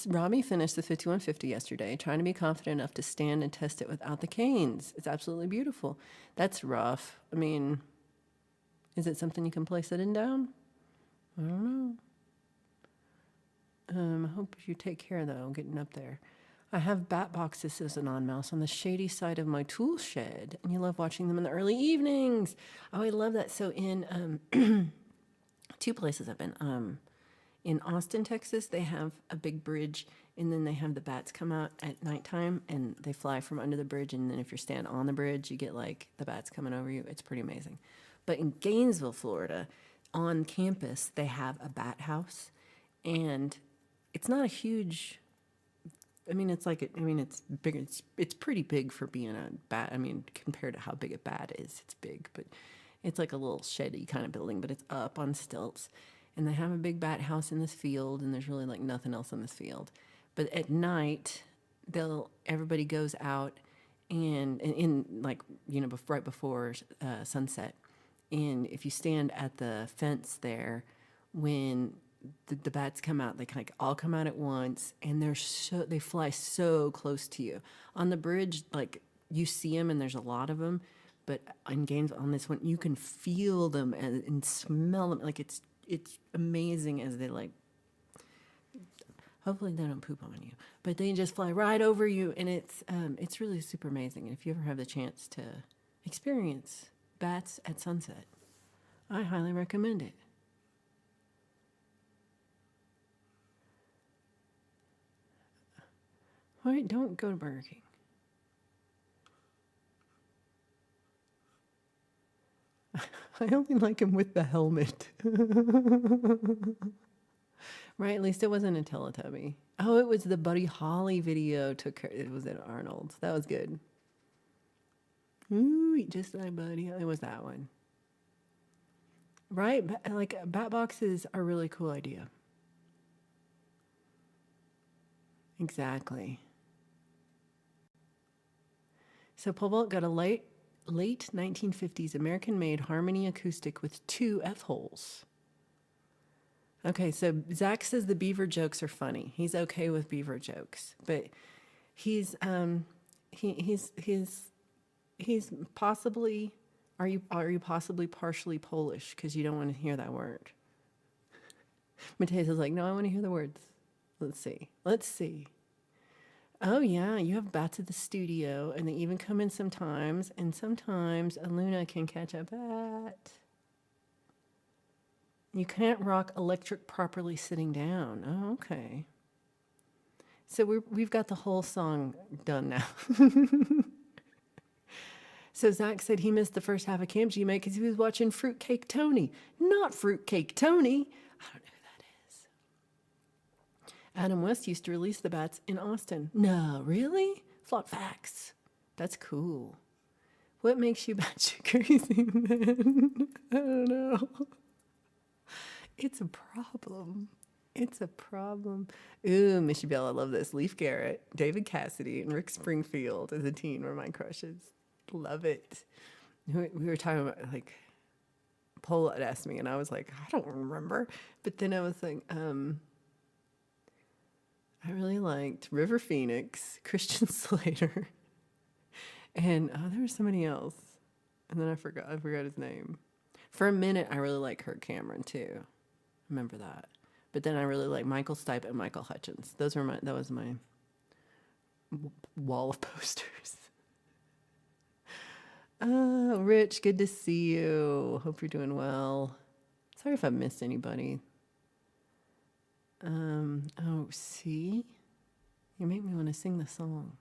Robbie finished the 5150 yesterday, trying to be confident enough to stand and test it without the canes. It's absolutely beautiful. That's rough. I mean, is it something you can play sitting down? I don't know. I hope you take care, though, getting up there. I have bat boxes as an on-mouse on the shady side of my tool shed, and you love watching them in the early evenings. Oh, I love that. So in two places I've been. In Austin, Texas, they have a big bridge, and then they have the bats come out at nighttime, and they fly from under the bridge, and then if you're standing on the bridge, you get, like, the bats coming over you. It's pretty amazing. But in Gainesville, Florida, on campus, they have a bat house, and it's not a huge... it's bigger. It's pretty big for being a bat. I mean, compared to how big a bat is, it's big, but it's like a little sheddy kind of building, but it's up on stilts. And they have a big bat house in this field, and there's really like nothing else in this field. But at night, everybody goes out and right before sunset. And if you stand at the fence there, when the bats come out, they all come out at once, and they fly so close to you. On the bridge, like you see them, and there's a lot of them. But on this one, you can feel them and smell them. Like it's amazing as they hopefully they don't poop on you, but they just fly right over you, and it's really super amazing. And if you ever have the chance to experience bats at sunset, I highly recommend it. All right, don't go to Burger King. I only like him with the helmet. Right? At least it wasn't a Teletubby. Oh, it was the Buddy Holly video. It was at Arnold's. That was good. Ooh, just like Buddy Holly. It was that one. Right? Like bat boxes are a really cool idea. Exactly. So Pole Vault got a late 1950s American-made Harmony acoustic with 2 F-holes. Okay, so Zach says the beaver jokes are funny. He's okay with beaver jokes, but he's possibly are you possibly partially Polish because you don't want to hear that word? Mateus is like, no, I want to hear the words. Let's see. Oh yeah, you have bats at the studio, and they even come in sometimes, and sometimes Aluna can catch a bat. You can't rock electric properly sitting down. Oh, okay. So we've got the whole song done now. So Zach said he missed the first half of Camp GMA because he was watching Fruitcake Tony. Not Fruitcake Tony. I don't know who that is. Adam West used to release the bats in Austin. No, really? Flock facts. That's cool. What makes you batshit crazy, man? I don't know. It's a problem. Ooh, Miss Bell, I love this. Leif Garrett, David Cassidy, and Rick Springfield as a teen were my crushes. Love it. We were talking about, like, Paul had asked me, and I was like, I don't remember. But then I was like, I really liked River Phoenix, Christian Slater, and there was somebody else. And then I forgot his name. For a minute, I really liked Kirk Cameron, too. Remember that. But then I really like Michael Stipe and Michael Hutchins. That was my wall of posters. Oh, Rich, good to see you. Hope you're doing well. Sorry if I missed anybody. See? You make me want to sing the song.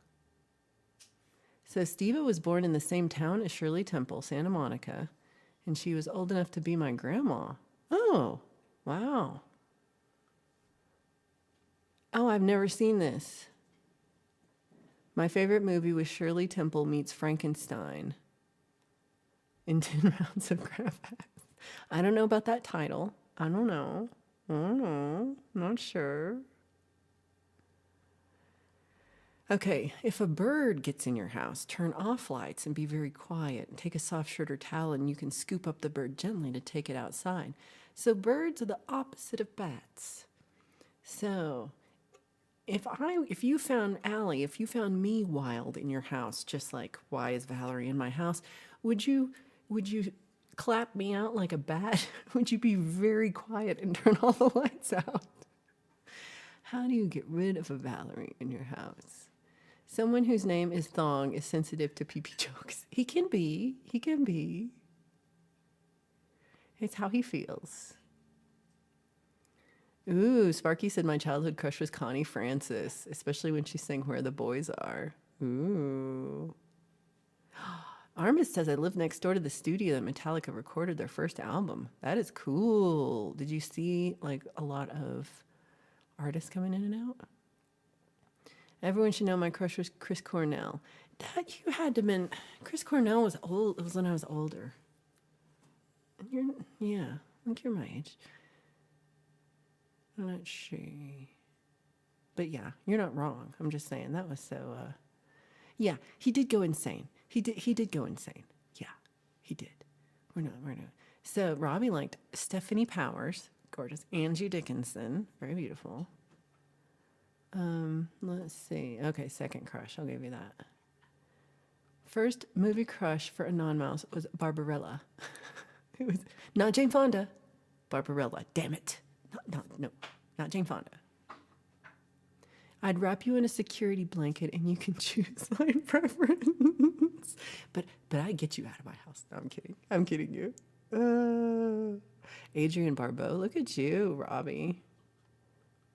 So Steva was born in the same town as Shirley Temple, Santa Monica, and she was old enough to be my grandma. Oh, wow. Oh, I've never seen this. My favorite movie was Shirley Temple Meets Frankenstein in 10 Rounds of Crab Hats. I don't know about that title. I don't know. Not sure. Okay, if a bird gets in your house, turn off lights and be very quiet. Take a soft shirt or towel and you can scoop up the bird gently to take it outside. So birds are the opposite of bats. So if you found Allie, if you found me wild in your house, just like, why is Valerie in my house? Would you clap me out like a bat? Would you be very quiet and turn all the lights out? How do you get rid of a Valerie in your house? Someone whose name is Thong is sensitive to pee-pee jokes. He can be. It's how he feels. Ooh, Sparky said my childhood crush was Connie Francis, especially when she sang Where the Boys Are. Ooh. Armis says I live next door to the studio that Metallica recorded their first album. That is cool. Did you see like a lot of artists coming in and out? Everyone should know my crush was Chris Cornell. That you had to been. Chris Cornell was old. It was when I was older. And I think you're my age. I'm not sure. But yeah, you're not wrong. I'm just saying that was so. Yeah, he did go insane. He did go insane. Yeah, he did. We're not. So Robbie liked Stephanie Powers, gorgeous. Angie Dickinson, very beautiful. Let's see. Okay, second crush. I'll give you that. First movie crush for a non-mouse was Barbarella. It was not Jane Fonda. Barbarella. Damn it. No, not Jane Fonda. I'd wrap you in a security blanket and you can choose my preference. But I'd get you out of my house. No, I'm kidding you. Adrienne Barbeau, look at you, Robbie.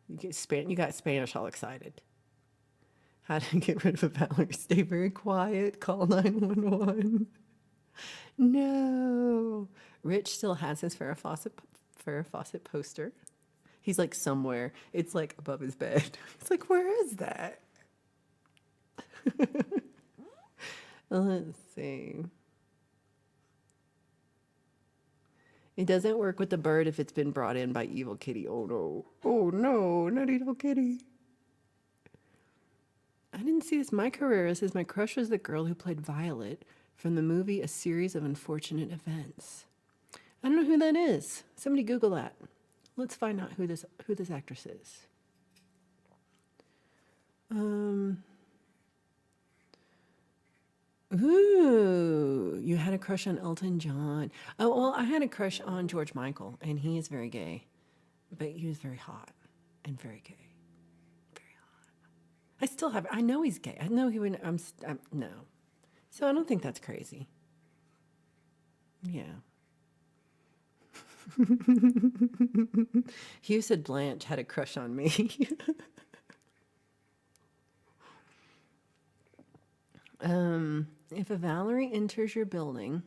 You got Spanish all excited. How to get rid of a Valerie? Stay very quiet. Call 911. No. Rich still has his Farrah Fawcett poster. He's like somewhere. It's like above his bed. It's like, where is that? Let's see. It doesn't work with the bird if it's been brought in by Evil Kitty. Oh no. Oh no, not Evil Kitty. I didn't see this. My career says my crush was the girl who played Violet from the movie A Series of Unfortunate Events. I don't know who that is. Somebody Google that. Let's find out who this actress is. Ooh, you had a crush on Elton John. Oh, well, I had a crush on George Michael, and he is very gay, but he was very hot and very gay. Very hot. I still have, I know he's gay. I know he would, no. So I don't think that's crazy. Yeah. Hugh said Blanche had a crush on me. If a Valerie enters your building,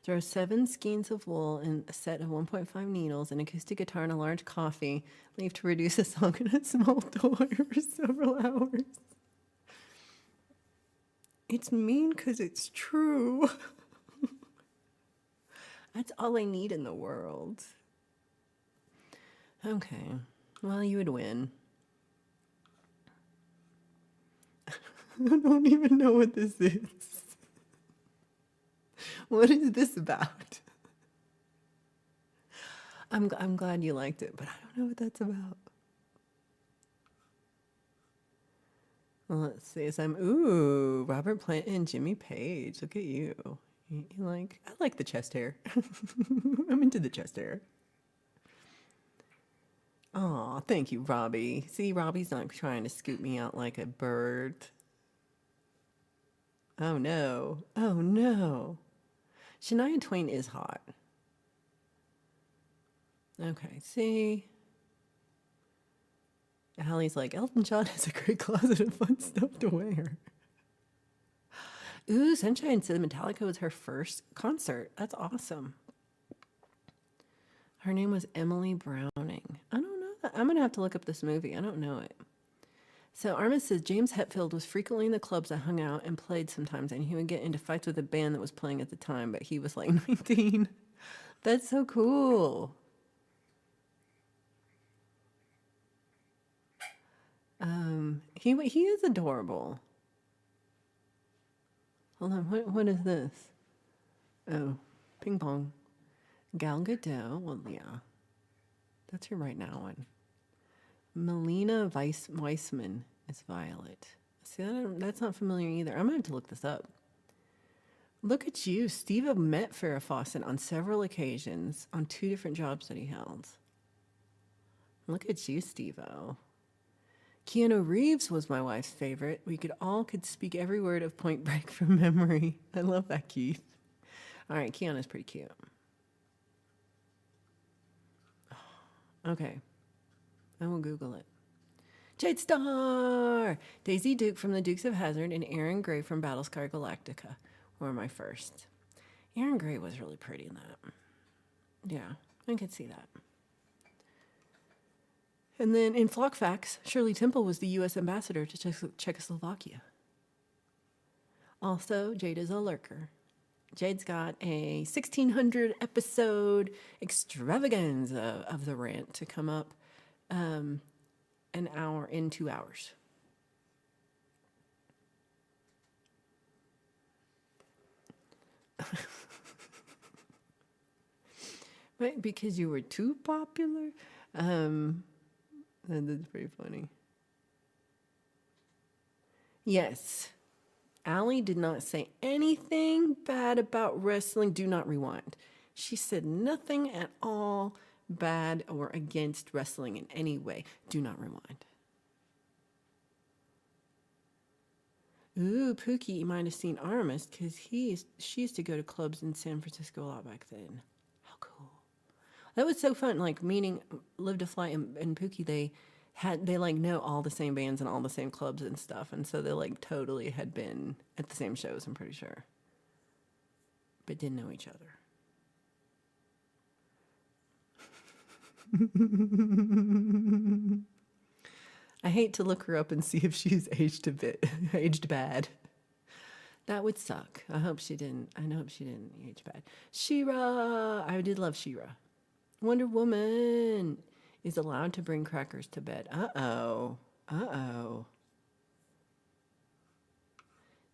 throw 7 skeins of wool and a set of 1.5 needles, an acoustic guitar, and a large coffee, leave to produce a song in a small door for several hours. It's mean because it's true. That's all I need in the world. Okay. Well, you would win. I don't even know what this is. What is this about? I'm glad you liked it, but I don't know what that's about. Well, let's see. So ooh, Robert Plant and Jimmy Page. Look at you. You like, I like the chest hair. I'm into the chest hair. Oh, thank you, Robbie. See, Robbie's not trying to scoop me out like a bird. Oh, no. Oh, no. Shania Twain is hot. Okay, see? Hallie's like, Elton John has a great closet of fun stuff to wear. Ooh, Sunshine said Metallica was her first concert. That's awesome. Her name was Emily Browning. I don't know that. I'm going to have to look up this movie. I don't know it. So Armis says James Hetfield was frequently in the clubs I hung out and played sometimes, and he would get into fights with the band that was playing at the time, but he was like 19. That's so cool. He is adorable. Hold on, what is this? Oh, ping pong. Gal Gadot. Well, yeah, that's her right now one. Melina Weissman is Violet. See, that's not familiar either. I'm gonna have to look this up. Look at you. Steve met Farrah Fawcett on several occasions on 2 different jobs that he held. Look at you, Steve-O. Keanu Reeves was my wife's favorite. We could speak every word of Point Break from memory. I love that, Keith. All right, Keanu's pretty cute. Okay, I will Google it. Jade Star! Daisy Duke from the Dukes of Hazzard and Erin Gray from Battlestar Galactica were my first. Erin Gray was really pretty in that. Yeah, I could see that. And then in Flock Facts, Shirley Temple was the U.S. ambassador to Czechoslovakia. Also, Jade is a lurker. Jade's got a 1,600 episode extravaganza of the rant to come up an hour in 2 hours. Right, because you were too popular? That's pretty funny. Yes. Allie did not say anything bad about wrestling. Do not rewind. She said nothing at all bad or against wrestling in any way. Do not rewind. Ooh, Pookie, you might have seen Armis because she used to go to clubs in San Francisco a lot back then. How cool. That was so fun. Like meeting Live to Fly and Pookie, they like know all the same bands and all the same clubs and stuff. And so they like totally had been at the same shows, I'm pretty sure. But didn't know each other. I hate to look her up and see if she's aged a bit, aged bad. That would suck. I hope she didn't. I hope she didn't age bad. She-Ra. I did love She-Ra. Wonder Woman is allowed to bring crackers to bed. Uh-oh. Uh-oh.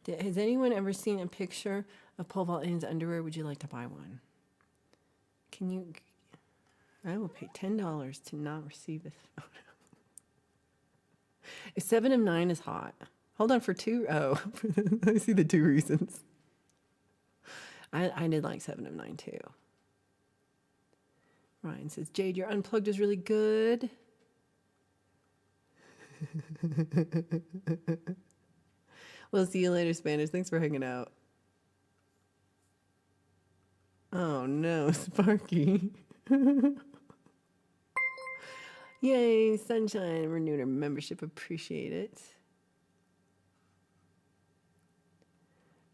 Has anyone ever seen a picture of Paul Vaughan's underwear? Would you like to buy one? Can you? I will pay $10 to not receive this photo. A 7 of 9 is hot. Hold on for two. Oh, I see the 2 reasons. I did like 7 of 9 too. Ryan says, Jade, your unplugged is really good. We'll see you later, Spanish. Thanks for hanging out. Oh no, Sparky. Yay, Sunshine. Renewed our membership. Appreciate it.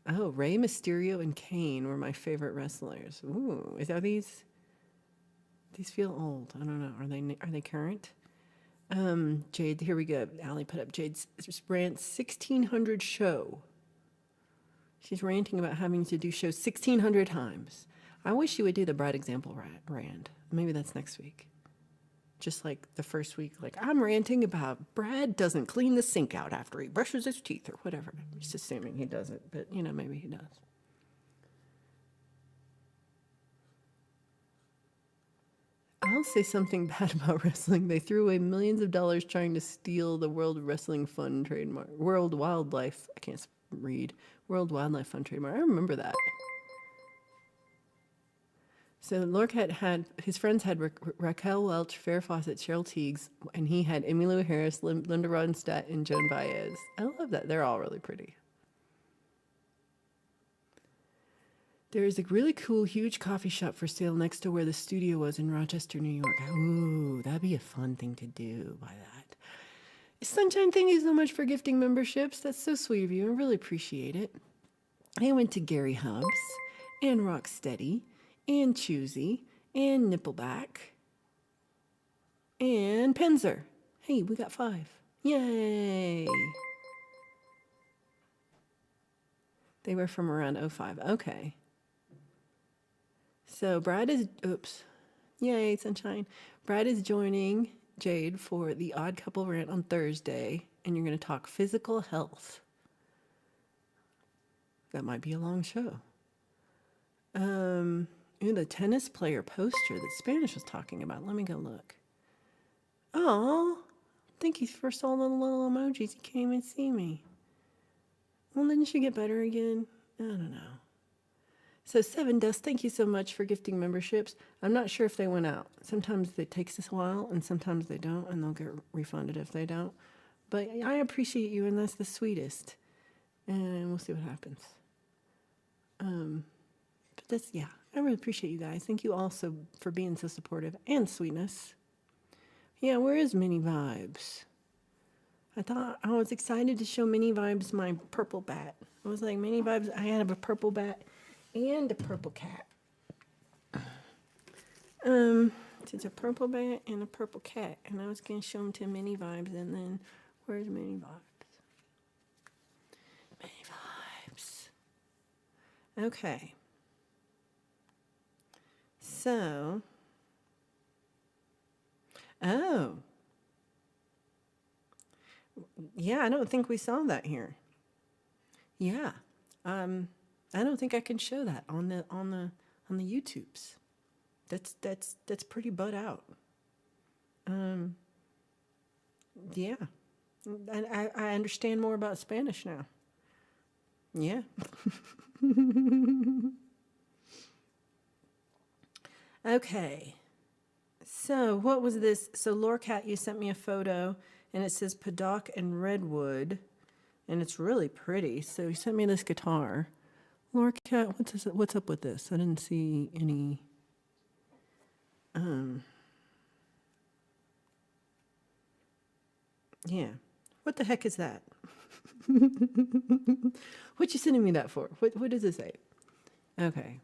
Oh, Rey Mysterio and Kane were my favorite wrestlers. Ooh, are these? These feel old. I don't know. Are they current? Jade, here we go. Allie put up Jade's rant 1600 show. She's ranting about having to do shows 1600 times. I wish she would do the Brad example rant. Maybe that's next week. Just like the first week, like I'm ranting about Brad doesn't clean the sink out after he brushes his teeth or whatever. I'm just assuming he doesn't, but you know, maybe he does. I'll say something bad about wrestling. They threw away millions of dollars trying to steal the World Wrestling Fund trademark. World Wildlife, I can't read. World Wildlife Fund trademark. I remember that. So Lorcat had, his friends had Raquel Welch, Farrah Fawcett, Cheryl Tiegs, and he had Emmylou Harris, Linda Ronstadt, and Joan Baez. I love that. They're all really pretty. There is a really cool, huge coffee shop for sale next to where the studio was in Rochester, New York. Ooh, that'd be a fun thing to do by that. Sunshine, thank you so much for gifting memberships. That's so sweet of you. I really appreciate it. I went to Gary Hubs and Rocksteady and Choosy and Nippleback and Penzer. Hey, we got 5. Yay. They were from around 05. Okay. So Brad is, oops. Yay, Sunshine. Brad is joining Jade for the Odd Couple rant on Thursday, and you're going to talk physical health. That might be a long show. The tennis player poster that Spanish was talking about. Let me go look. Oh, thank you for all the little emojis. You came and see me. Well, didn't she get better again? I don't know. So 7 Dust, thank you so much for gifting memberships. I'm not sure if they went out. Sometimes it takes us a while, and sometimes they don't, and they'll get refunded if they don't. But I appreciate you, and that's the sweetest. And we'll see what happens. But that's, yeah, I really appreciate you guys. Thank you also for being so supportive and sweetness. Yeah, where is Mini Vibes? I was excited to show Mini Vibes my purple bat. I was like, Mini Vibes, I had a purple bat and a purple cat. It's a purple bat and a purple cat. And I was going to show them to Mini Vibes. And then, where's Mini Vibes? Mini Vibes. Okay. So, oh. Yeah, I don't think we saw that here. Yeah. I don't think I can show that on the YouTubes. That's pretty butt out. Yeah. And I understand more about Spanish now. Yeah. Okay. So what was this? So Lorcat, you sent me a photo, and it says Paddock and Redwood, and it's really pretty. So you sent me this guitar. Lorcat, what's up with this? I didn't see any. Yeah. What the heck is that? What you sending me that for? What does it say? Okay.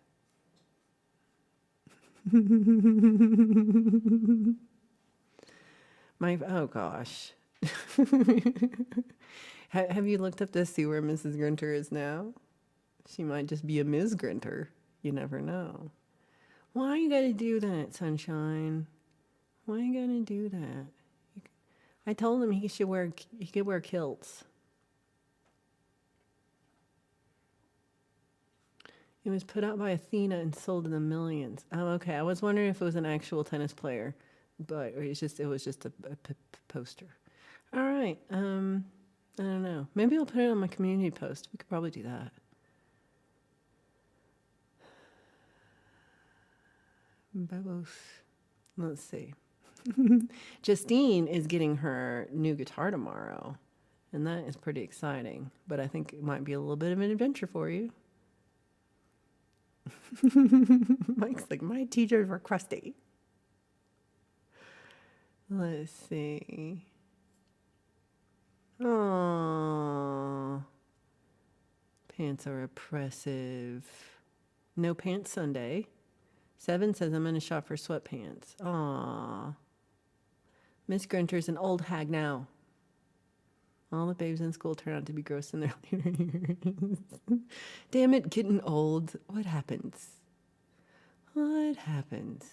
Oh gosh. Have you looked up to see where Mrs. Grinter is now? She might just be a Ms. Grinter. You never know. Why you gotta do that, Sunshine? Why you gotta do that? I told him he could wear kilts. It was put out by Athena and sold in the millions. Oh, okay. I was wondering if it was an actual tennis player, but it was just a poster. All right. I don't know. Maybe I'll put it on my community post. We could probably do that. Bubbles. Let's see. Justine is getting her new guitar tomorrow, and that is pretty exciting. But I think it might be a little bit of an adventure for you. Mike's like, my teachers were crusty. Let's see. Oh, pants are oppressive. No pants Sunday. 7 says I'm gonna shop for sweatpants. Aw. Miss Grinter's an old hag now. All the babes in school turn out to be gross in their later years. Damn it, getting old. What happens? What happens?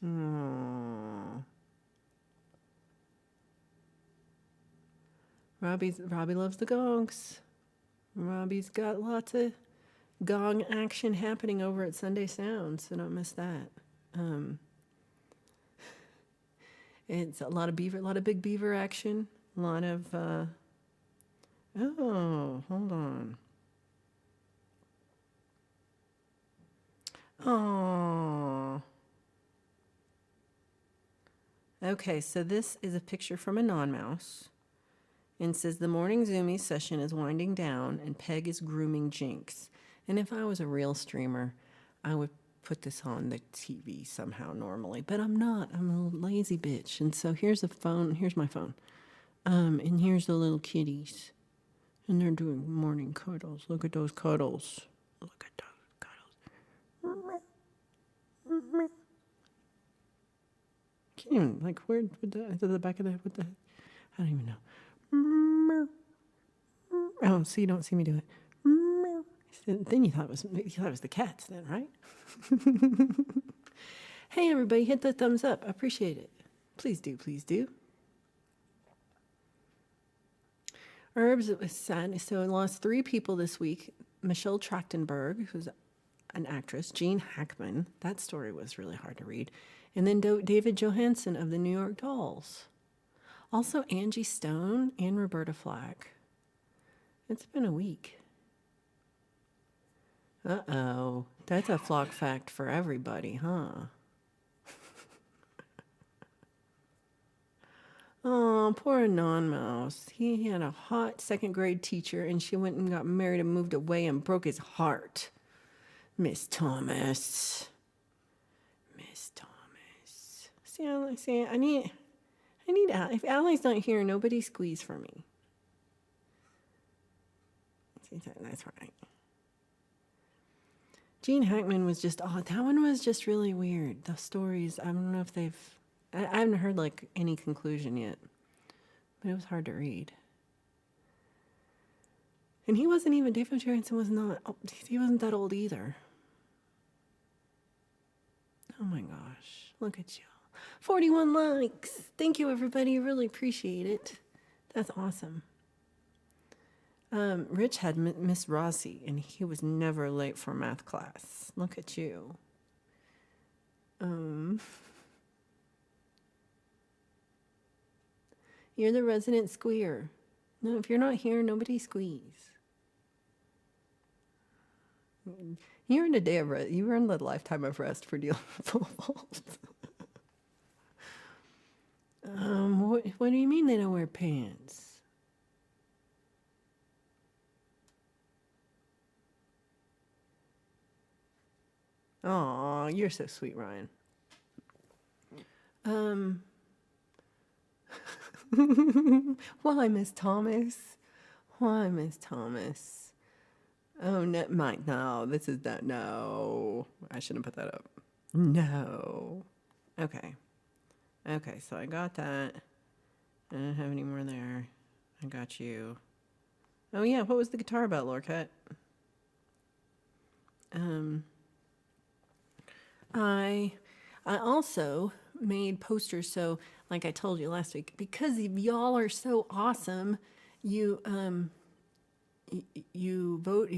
Aww. Robbie loves the gongs. Robbie's got lots of gong action happening over at Sunday Sounds, so don't miss that. It's a lot of big beaver action. A lot of, oh, hold on. Oh. Okay, so this is a picture from a non-mouse. And says the morning Zoomy session is winding down and Peg is grooming Jinx. And if I was a real streamer, I would put this on the TV somehow normally, but I'm not. I'm a lazy bitch. And so here's the phone. Here's my phone. And here's the little kitties. And they're doing morning cuddles. Look at those cuddles. Look at those cuddles. Can't even, like, where, to the back of the, what the, I don't even know. Oh, so you don't see me do it. Then you thought it was the cats then, right? Hey, everybody, hit the thumbs up. I appreciate it. Please do, please do. Herbs, it was sad. So I lost 3 people this week. Michelle Trachtenberg, who's an actress. Gene Hackman. That story was really hard to read. And then David Johansen of the New York Dolls. Also Angie Stone and Roberta Flack. It's been a week. Uh-oh. That's a flock fact for everybody, huh? Oh, poor non-mouse. He had a hot 2nd grade teacher, and she went and got married and moved away and broke his heart. Miss Thomas. Miss Thomas. See, I need, if Allie's not here, nobody squeeze for me. That's right. Gene Hackman was just, that one was just really weird. The stories, I don't know if I haven't heard like any conclusion yet, but it was hard to read. And he wasn't even, David Johansen was not, he wasn't that old either. Oh my gosh, look at you. 41 likes. Thank you, everybody. Really appreciate it. That's awesome. Rich had Miss Rossi, and he was never late for math class. Look at you. You're the resident squeer. No, if you're not here, nobody squeeze. You earned a day of rest. You earned a lifetime of rest for dealing with full fault. What do you mean they don't wear pants? Aw, you're so sweet, Ryan. Why, Miss Thomas? Why, Miss Thomas? Oh, no, Mike, no, this is that, no. I shouldn't put that up. No. Okay. Okay, so I got that. I don't have any more there. I got you. Oh yeah, what was the guitar about, Lorcat? I also made posters. So, like I told you last week, because y'all are so awesome, you you vote.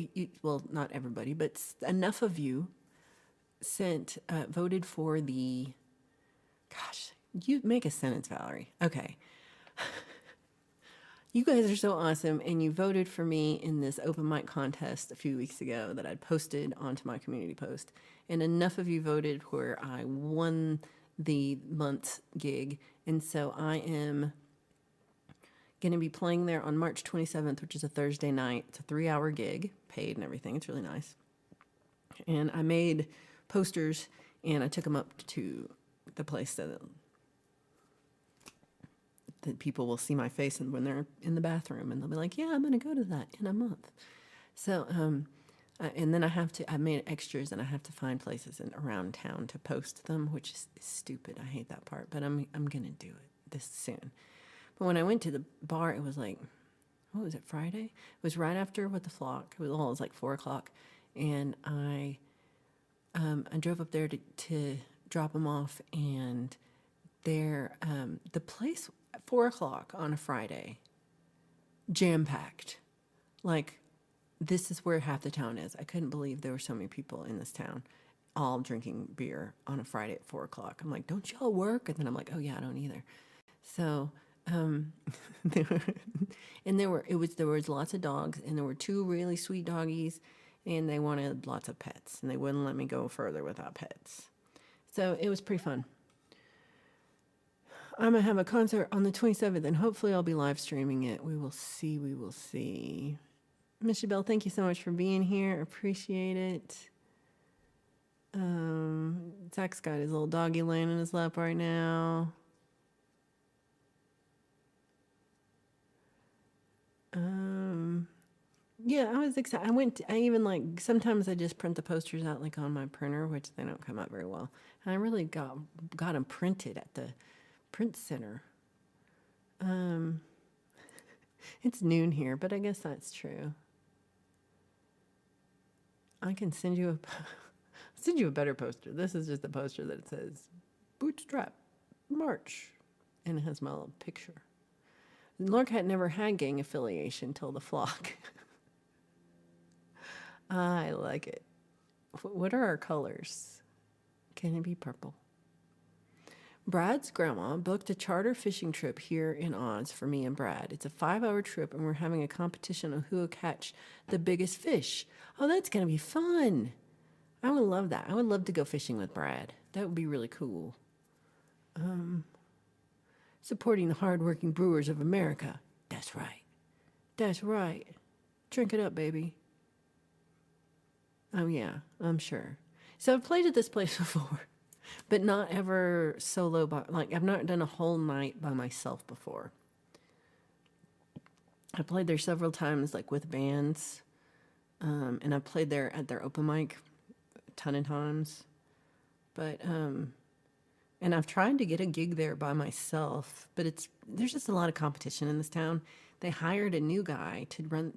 Well, not everybody, but enough of you voted for the. Gosh, you make a sentence, Valerie. Okay. You guys are so awesome, and you voted for me in this open mic contest a few weeks ago that I'd posted onto my community post. And enough of you voted where I won the month's gig. And so I am going to be playing there on March 27th, which is a Thursday night. It's a 3-hour gig, paid and everything. It's really nice. And I made posters, and I took them up to the place that people will see my face and when they're in the bathroom, and they'll be like, yeah, I'm going to go to that in a month. So, and then I made extras, and I have to find places around town to post them, which is stupid. I hate that part, but I'm going to do it this soon. But when I went to the bar, it was like, what was it, Friday? It was right after What the Flock. It was like 4:00, and I drove up there to drop them off, and the place at 4:00 on a Friday, jam packed. Like, this is where half the town is. I couldn't believe there were so many people in this town, all drinking beer on a Friday at 4:00. I'm like, don't y'all work? And then I'm like, oh yeah, I don't either. So, there was lots of dogs, and there were 2 really sweet doggies, and they wanted lots of pets, and they wouldn't let me go further without pets. So it was pretty fun. I'm going to have a concert on the 27th, and hopefully I'll be live streaming it. We will see. We will see. Miss Bell, thank you so much for being here. Appreciate it. Zach's got his little doggy laying in his lap right now. Yeah, I was excited. I even like, sometimes I just print the posters out like on my printer, which they don't come out very well. And I really got them printed at the print center. It's noon here, but I guess that's true. I can send you a better poster. This is just a poster that says Bootstrap March, and it has my little picture. Lorcat never had gang affiliation till the flock. I like it. What are our colors? Can it be purple? Brad's grandma booked a charter fishing trip here in Oz for me and Brad. It's a 5-hour trip, and we're having a competition on who will catch the biggest fish. Oh, that's going to be fun. I would love that. I would love to go fishing with Brad. That would be really cool. Supporting the hardworking brewers of America. That's right. That's right. Drink it up, baby. Oh, yeah, I'm sure. So I've played at this place before, but not ever solo. I've not done a whole night by myself before. I played there several times, like with bands, and I played there at their open mic a ton of times. But and I've tried to get a gig there by myself, but there's just a lot of competition in this town. They hired a new guy to run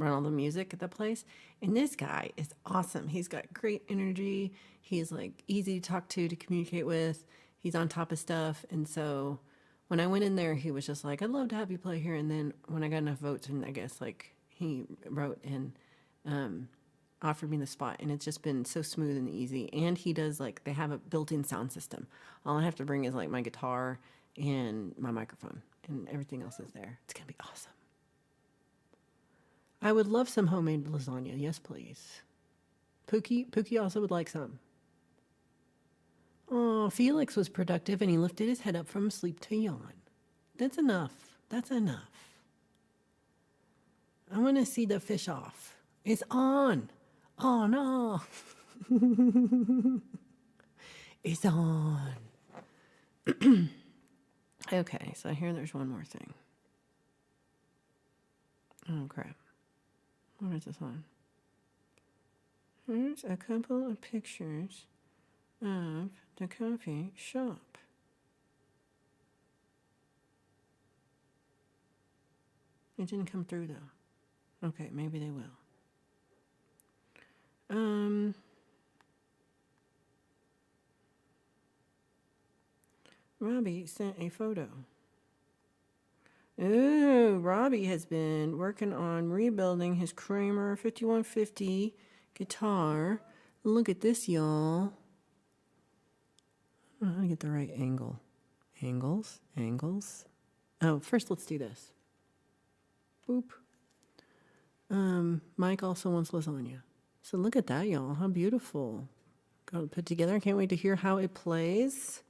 all the music at the place, and this guy is awesome. He's got great energy. He's like easy to talk to communicate with. He's on top of stuff. And so when I went in there, he was just like, I'd love to have you play here. And then when I got enough votes, and I guess like he wrote and offered me the spot, and it's just been so smooth and easy. And he does, like, they have a built-in sound system. All I have to bring is like my guitar and my microphone, and everything else is there. It's gonna be awesome. I would love some homemade lasagna. Yes, please. Pookie also would like some. Oh, Felix was productive, and he lifted his head up from sleep to yawn. That's enough. That's enough. I want to see the fish off. It's on. Oh, no. It's on. Okay, so here there's one more thing. Oh, crap. What is this on? Here's a couple of pictures of the coffee shop. It didn't come through though. Okay, maybe they will. Robbie sent a photo. Ooh, Robbie has been working on rebuilding his Kramer 5150 guitar. Look at this, y'all. I don't know how to get the right angle. Angles. Oh, first let's do this. Boop. Mike also wants lasagna. So look at that, y'all. How beautiful. Got it put together. I can't wait to hear how it plays.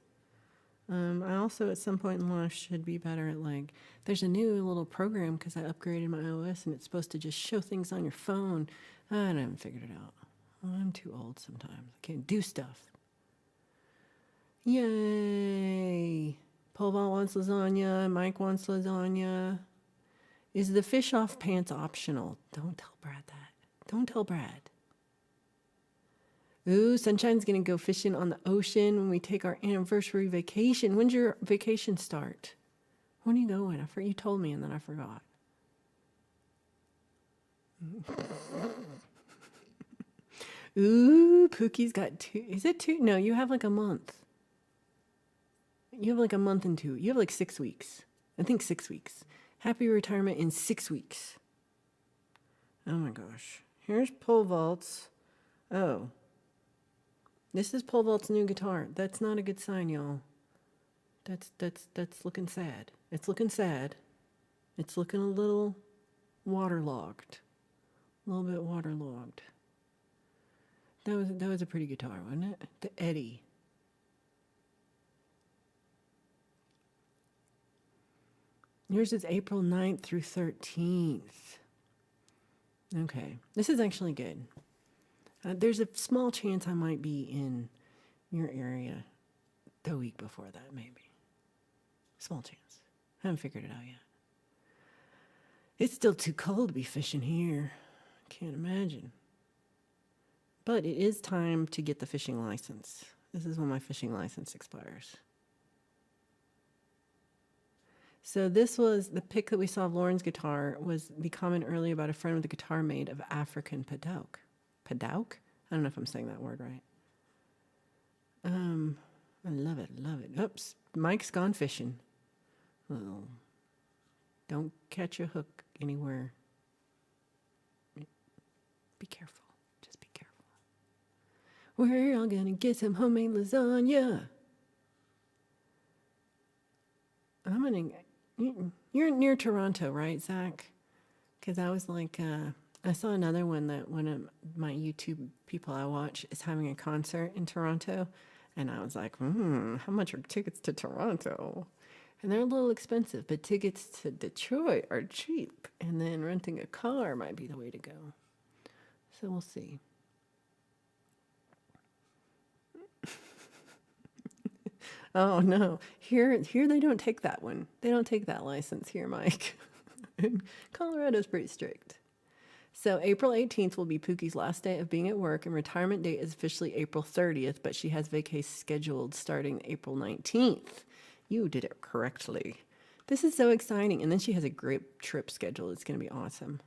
I also, at some point in life, should be better at there's a new little program because I upgraded my OS and it's supposed to just show things on your phone. I haven't figured it out. I'm too old sometimes. I can't do stuff. Yay! Pole wants lasagna. Mike wants lasagna. Is the fish off pants optional? Don't tell Brad that. Don't tell Brad. Ooh, Sunshine's going to go fishing on the ocean when we take our anniversary vacation. When's your vacation start? When are you going? You told me and then I forgot. Ooh, Pookie's got 2. Is it 2? No, you have a month. You have a month and 2. You have 6 weeks. I think 6 weeks. Happy retirement in 6 weeks. Oh my gosh. Here's Pole Vault's. Oh. This is Pole Vault's new guitar. That's not a good sign, y'all. That's looking sad. It's looking sad. It's looking a little waterlogged. A little bit waterlogged. That was a pretty guitar, wasn't it? The Eddie. Yours is April 9th through 13th. Okay. This is actually good. There's a small chance I might be in your area the week before that, maybe. Small chance. Haven't figured it out yet. It's still too cold to be fishing here. Can't imagine. But it is time to get the fishing license. This is when my fishing license expires. So this was the pic that we saw of Lauren's guitar was the comment earlier about a friend with a guitar made of African Padauk. Padauk? I don't know if I'm saying that word right. I love it. Oops, Mike's gone fishing. Oh, don't catch a hook anywhere. Be careful. Just be careful. We're all gonna get some homemade lasagna. You're near Toronto, right, Zach? Because I was I saw another one that one of my YouTube people I watch is having a concert in Toronto. And I was like, how much are tickets to Toronto? And they're a little expensive, but tickets to Detroit are cheap. And then renting a car might be the way to go. So we'll see. Oh, no. Here they don't take that one. They don't take that license here, Mike. Colorado's pretty strict. So April 18th will be Pookie's last day of being at work, and retirement date is officially April 30th, but she has vacation scheduled starting April 19th. You did it correctly. This is so exciting. And then she has a great trip scheduled. It's going to be awesome.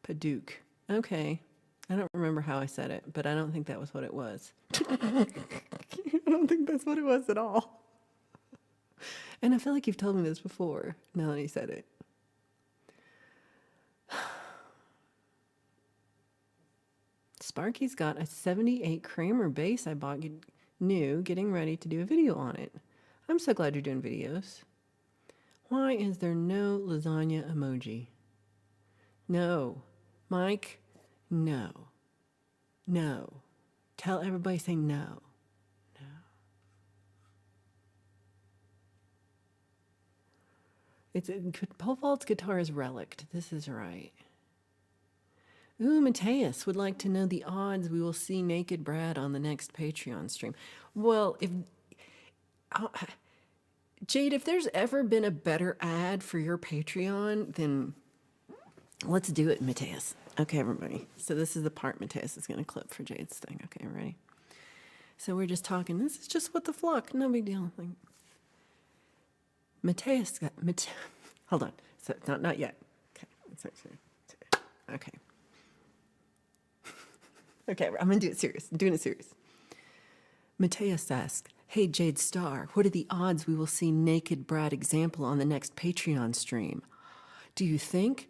Paducah. Okay. I don't remember how I said it, but I don't think that was what it was. I don't think that's what it was at all. And I feel like you've told me this before, now that you said it. Sparky's got a 78 Kramer bass I bought new, getting ready to do a video on it. I'm so glad you're doing videos. Why is there no lasagna emoji? No. Mike, no. No. Tell everybody, say no. No. Pole Vault's guitar is relict. This is right. Ooh, Mateus would like to know the odds we will see Naked Brad on the next Patreon stream. Well, Jade, if there's ever been a better ad for your Patreon, then let's do it, Mateus. Okay, everybody. So this is the part Mateus is going to clip for Jade's thing. Okay, ready? So we're just talking. This is just what the flock. No big deal. Like, Mateus got. Hold on. So not yet. Okay. Okay. Okay. I'm gonna do it serious. I'm doing it serious. Mateus asks, "Hey Jade Star, what are the odds we will see naked Brad example on the next Patreon stream? Do you think?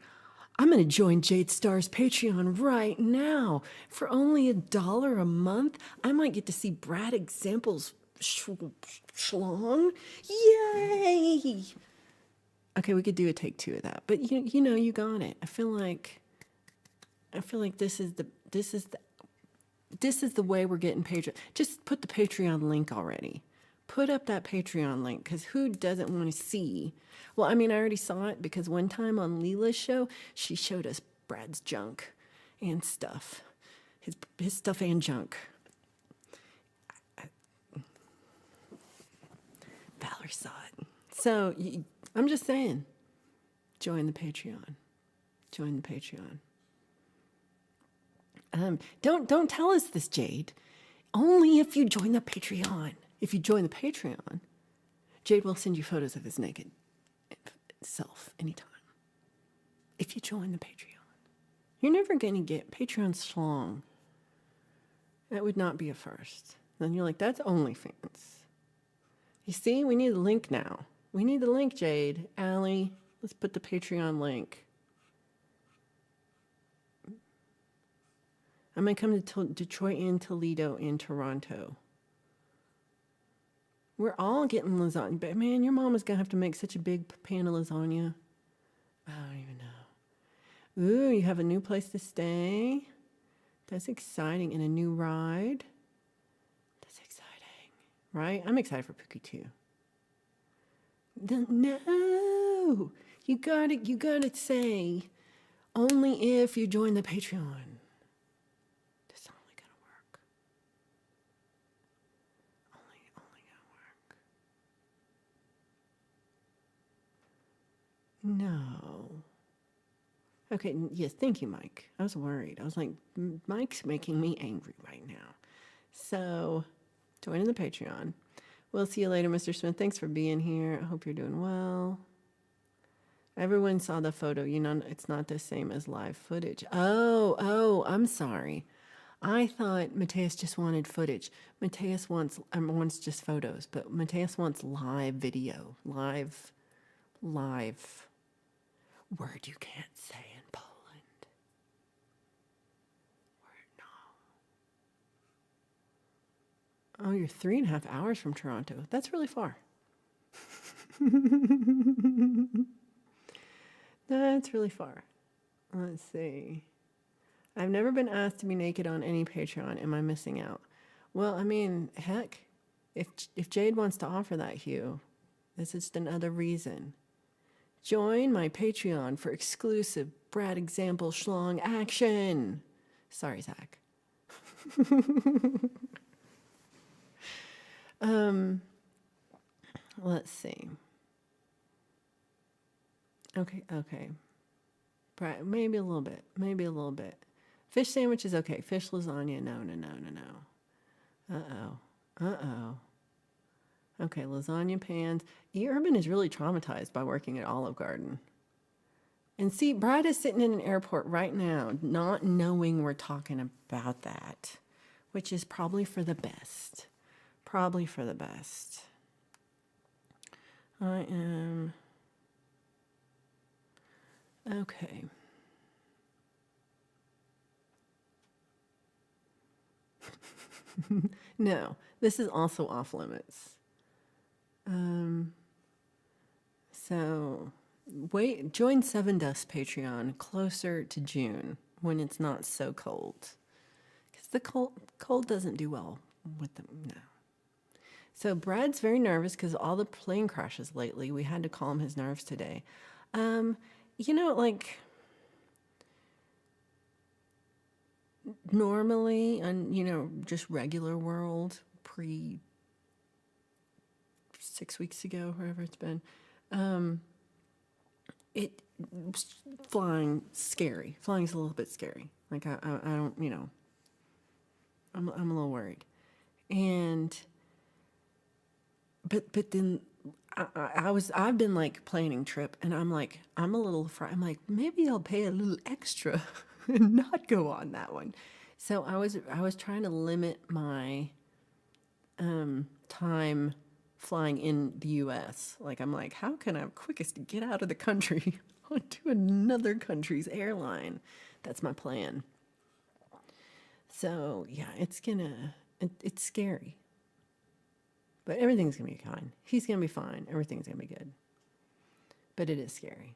I'm going to join Jade Star's Patreon right now. For only $1 a month, I might get to see Brad examples schlong. Yay! Okay, we could do a take 2 of that, but you know, you got it. I feel like this is the way we're getting Patreon. Just put the Patreon link already. Put up that Patreon link, because who doesn't want to see? Well, I mean, I already saw it because one time on Leela's show, she showed us Brad's junk and stuff. His stuff and junk. Valerie saw it. So I'm just saying, join the Patreon. Join the Patreon. Don't tell us this, Jade. Only if you join the Patreon. If you join the Patreon, Jade will send you photos of his naked self anytime. If you join the Patreon. You're never going to get Patreon schlong. That would not be a first. Then you're like, that's OnlyFans. You see, we need the link now. We need the link, Jade. Allie, let's put the Patreon link. I'm going to come to Detroit and Toledo and Toronto. We're all getting lasagna. But man, your mama's going to have to make such a big pan of lasagna. I don't even know. Ooh, you have a new place to stay. That's exciting. And a new ride. That's exciting. Right? I'm excited for Pookie too. No. You gotta say, only if you join the Patreon. That's only gonna work. Only gonna work. No. Okay, yes, thank you, Mike. I was worried. I was like, Mike's making me angry right now. So, join the Patreon. We'll see you later, Mr. Smith. Thanks for being here. I hope you're doing well. Everyone saw the photo. You know, it's not the same as live footage. Oh, I'm sorry. I thought Mateus just wanted footage. Mateus wants just photos, but Mateus wants live video. Live. Word you can't say in Poland. Word, no. Oh, you're 3.5 hours from Toronto. That's really far. That's really far. Let's see. I've never been asked to be naked on any Patreon. Am I missing out? Well, I mean, heck, if Jade wants to offer that, Hugh, this is just another reason. Join my Patreon for exclusive Brad example schlong action. Sorry, Zach. Let's see. Okay. Brad, maybe a little bit. Fish sandwich is okay. Fish lasagna, no. Uh-oh. Okay, lasagna pans. Urban is really traumatized by working at Olive Garden. And see, Brad is sitting in an airport right now, not knowing we're talking about that, which is probably for the best. I am... Okay. No, this is also off limits. So join Seven Dust Patreon closer to June when it's not so cold. Because the cold doesn't do well with them, no. So Brad's very nervous because all the plane crashes lately. We had to calm his nerves today. Normally, and just regular world, pre 6 weeks ago, wherever it's been, it flying's scary. Flying's a little bit scary. Like I don't, I'm a little worried. And but then I've been like planning trip, and I'm like, I'm a little afraid. I'm like, maybe I'll pay a little extra and not go on that one. So I was trying to limit my time flying in the U.S. Like, I'm like, how can I quickest get out of the country onto another country's airline? That's my plan. So yeah, it's scary, but everything's gonna be fine. He's gonna be fine. Everything's gonna be good. But it is scary.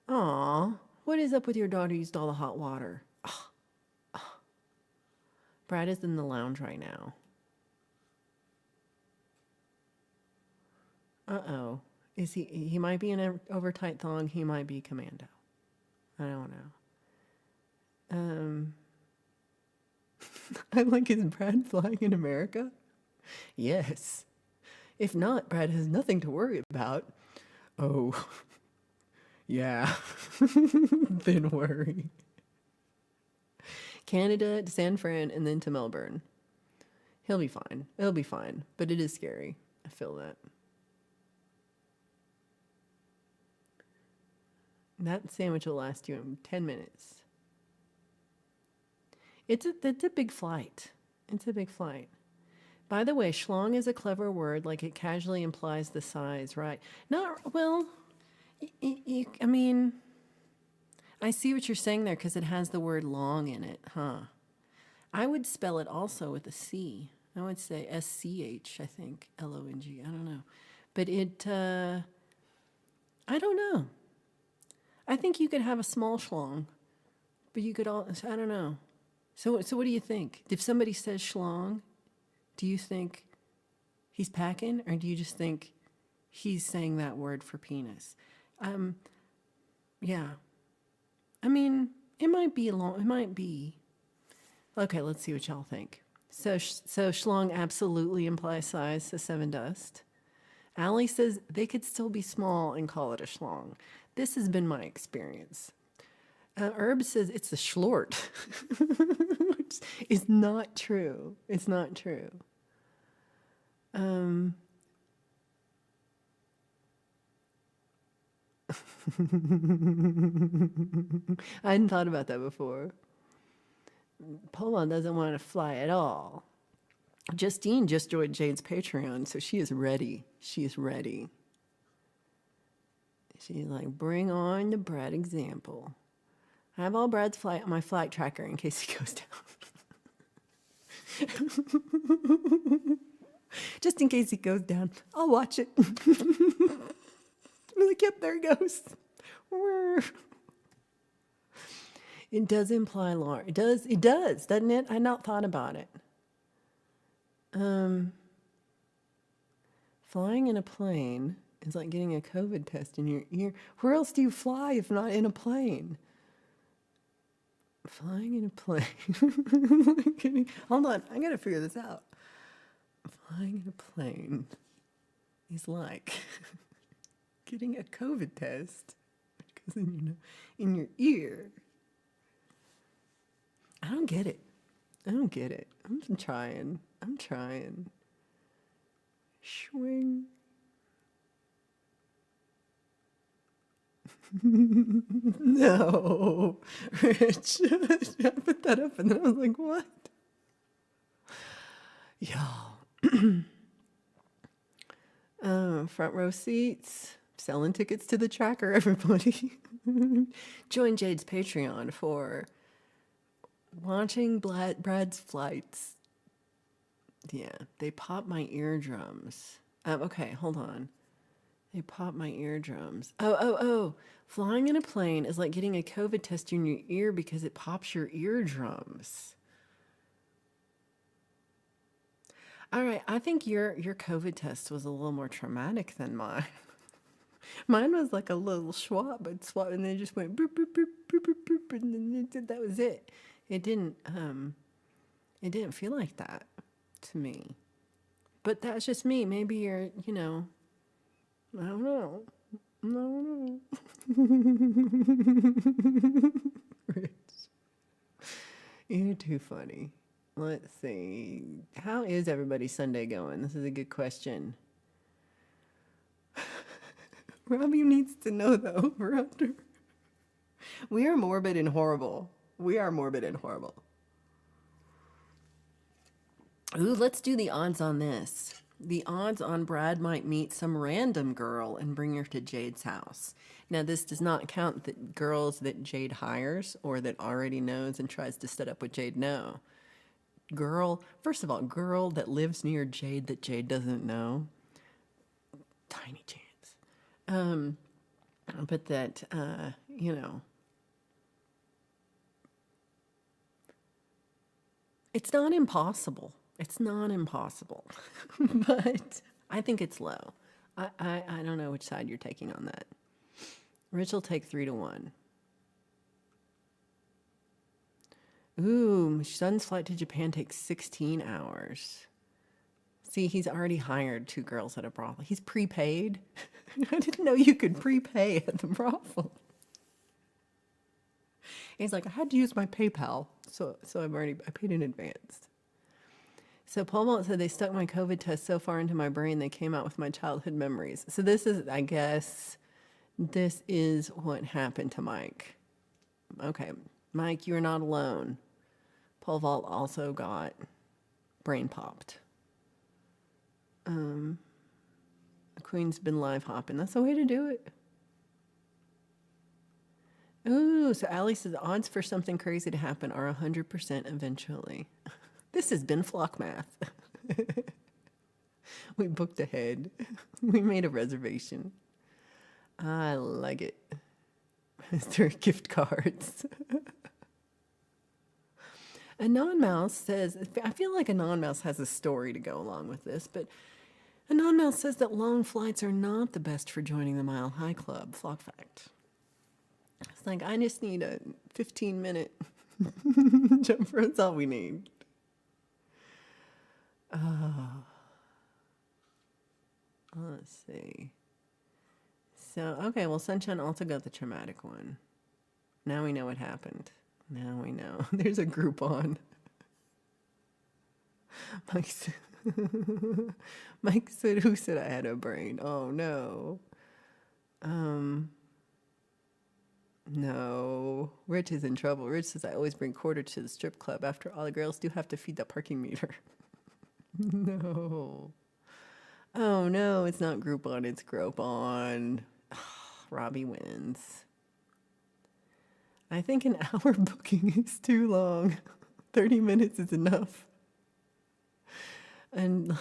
Aw, what is up with your daughter used all the hot water? Brad is in the lounge right now. Uh-oh. Is he might be in an overtight thong, he might be commando. I don't know. I'm like, is Brad flying in America? Yes. If not, Brad has nothing to worry about. Oh, yeah. Then worry. Canada to San Fran and then to Melbourne. He'll be fine. It'll be fine. But it is scary. I feel that. That sandwich will last you 10 minutes. It's a big flight. It's a big flight. By the way, schlong is a clever word, like it casually implies the size, right? Not, well, I mean, I see what you're saying there because it has the word long in it, huh? I would spell it also with a C. I would say SCH, I think, LONG. I don't know. But I don't know. I think you could have a small schlong, but you could all, I don't know. So what do you think? If somebody says schlong, do you think he's packing, or do you just think he's saying that word for penis? Yeah. I mean, it might be long. It might be. Okay, let's see what y'all think. So schlong absolutely implies size, says Seven Dust. Allie says they could still be small and call it a schlong. This has been my experience. Herb says it's a schlort, which is not true. It's not true. I hadn't thought about that before. Poma doesn't want to fly at all. Justine just joined Jane's Patreon, so she is ready. She is ready. She's like, bring on the Brad example. I have all Brad's my flight tracker in case he goes down. Just in case he goes down, I'll watch it. I'm like, yep, there he goes. It does imply large. It does, doesn't it? I not thought about it. Flying in a plane is like getting a COVID test in your ear. Where else do you fly if not in a plane? Flying in a plane. Hold on, I gotta figure this out. Flying in a plane is like getting a COVID test because in your ear. I don't get it. I'm trying. Swing. No, Rich. I put that up and then I was like, what? Y'all. Front row seats. Selling tickets to the tracker, everybody. Join Jade's Patreon for watching Brad's flights. Yeah, they pop my eardrums. Okay, hold on. They pop my eardrums. Oh. Flying in a plane is like getting a COVID test in your ear because it pops your eardrums. All right, I think your COVID test was a little more traumatic than mine. Mine was like a little swab, and then it just went boop, boop, boop, boop, boop, boop, and then that was it. It didn't feel like that to me. But that's just me. Maybe you're, I don't know. Rich. You're too funny. Let's see. How is everybody's Sunday going? This is a good question. Robbie needs to know the over-under. We are morbid and horrible. We are morbid and horrible. Ooh, let's do the odds on this. The odds on Brad might meet some random girl and bring her to Jade's house. Now, this does not count the girls that Jade hires or that already knows and tries to set up with Jade. No. Girl, first of all, girl that lives near Jade that Jade doesn't know. Tiny chance. But that, you know, it's not impossible. It's not impossible. But I think it's low. I don't know which side you're taking on that. Rich will take 3-1. Ooh, son's flight to Japan takes 16 hours. See, he's already hired 2 girls at a brothel. He's prepaid. I didn't know you could prepay at the brothel. He's like, I had to use my PayPal, so I paid in advance. So Paul Malt said they stuck my COVID test so far into my brain they came out with my childhood memories. So this is, I guess, this is what happened to Mike. Okay, Mike, you're not alone. Paul Vault also got brain popped. The Queen's been live hopping. That's the way to do it. Ooh, so Allie says odds for something crazy to happen are 100% eventually. This has been Flock Math. We booked ahead. We made a reservation. I like it. There are gift cards. A non-mouse says, I feel like a non-mouse has a story to go along with this, but a non-mouse says that long flights are not the best for joining the Mile High Club. Flock fact. It's like, I just need a 15-minute jump rope. That's all we need. Let's see. So, okay, well, Sunshine also got the traumatic one. Now we know what happened. Now we know. There's a Groupon. Mike said, who said I had a brain? Oh, no. No. Rich is in trouble. Rich says, I always bring quarter to the strip club. After all, the girls do have to feed the parking meter. No. Oh, no, it's not Groupon, it's Groupon. Robbie wins. I think an hour booking is too long. 30 minutes is enough. And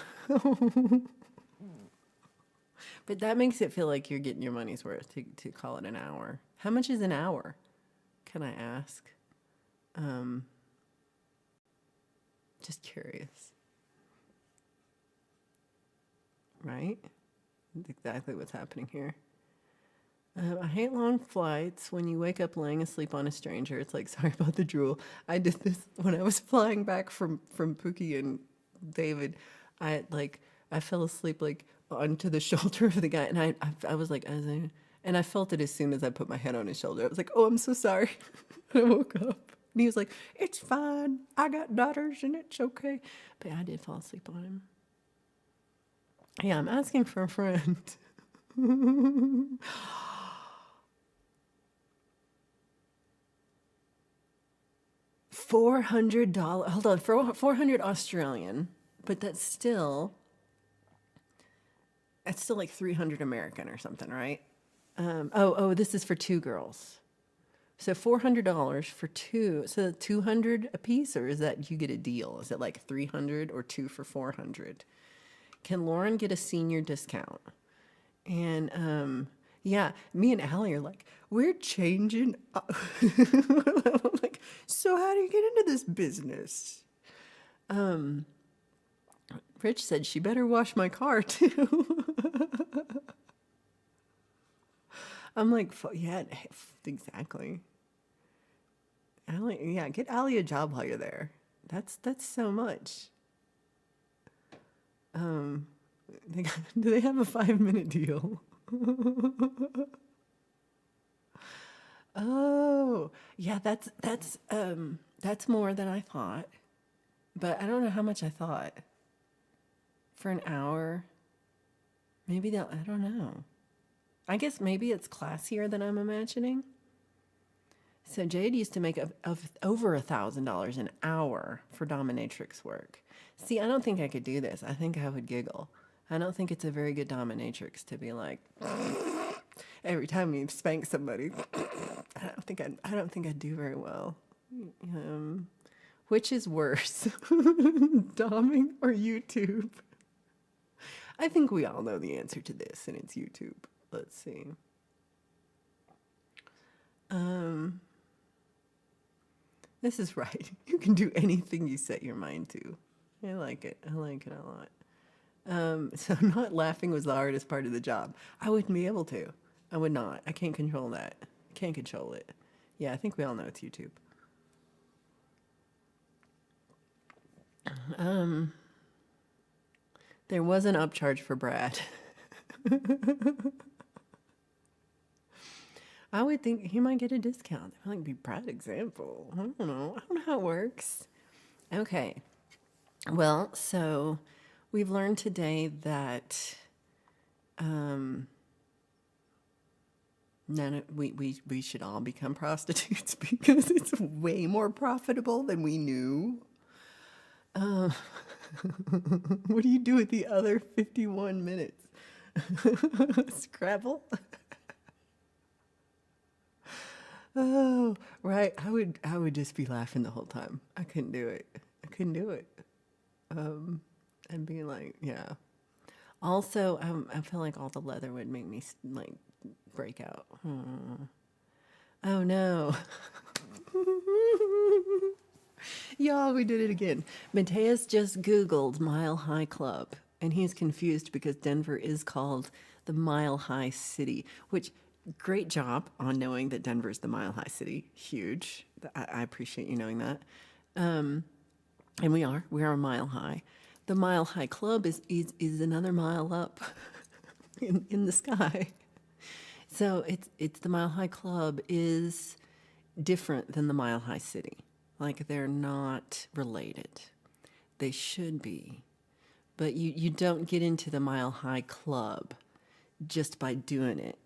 but that makes it feel like you're getting your money's worth to call it an hour. How much is an hour? Can I ask? Just curious. Right? That's exactly what's happening here. I hate long flights. When you wake up laying asleep on a stranger, it's like, sorry about the drool. I did this when I was flying back from Pookie and David. I fell asleep like onto the shoulder of the guy, and I was like, and I felt it as soon as I put my head on his shoulder. I was like, oh, I'm so sorry. I woke up, and he was like, it's fine. I got daughters, and it's okay. But I did fall asleep on him. Yeah, I'm asking for a friend. $400. Hold on, 400 Australian, but that's still like 300 American or something, right? This is for 2 girls. So $400 for 2. So 200 a piece, or is that you get a deal? Is it like 300 or 2 for 400? Can Lauren get a senior discount? And yeah, me and Allie are like, we're changing. Like, so how do you get into this business? Rich said she better wash my car too. I'm like, yeah, exactly. Allie, yeah, get Allie a job while you're there. That's so much. Do they have a 5-minute deal? Oh, yeah, that's more than I thought. But I don't know how much I thought. For an hour, maybe they'll, I don't know. I guess maybe it's classier than I'm imagining. So Jade used to make over $1,000 an hour for dominatrix work. See, I don't think I could do this. I think I would giggle. I don't think it's a very good dominatrix to be like every time you spank somebody. I don't think I'd do very well. Which is worse, doming or YouTube? I think we all know the answer to this, and it's YouTube. Let's see. This is right. You can do anything you set your mind to. I like it. I like it a lot. So not laughing was the hardest part of the job. I wouldn't be able to. I would not. I can't control that. I can't control it. Yeah, I think we all know it's YouTube. There was an upcharge for Brad. I would think he might get a discount. That might be Brad example. I don't know. I don't know how it works. Okay. Well, so we've learned today that we should all become prostitutes because it's way more profitable than we knew. What do you do with the other 51 minutes? Scrabble? Oh, right. I would just be laughing the whole time. I couldn't do it. And being like, yeah. Also, I feel like all the leather would make me like break out. Oh no. Y'all, we did it again. Mateus just Googled Mile High Club, and he's confused because Denver is called the Mile High City, which, great job on knowing that Denver's the Mile High City. Huge. I appreciate you knowing that. And we are a mile high. The Mile High Club is another mile up in the sky. So it's the Mile High Club is different than the Mile High City. Like, they're not related. They should be. But you don't get into the Mile High Club just by doing it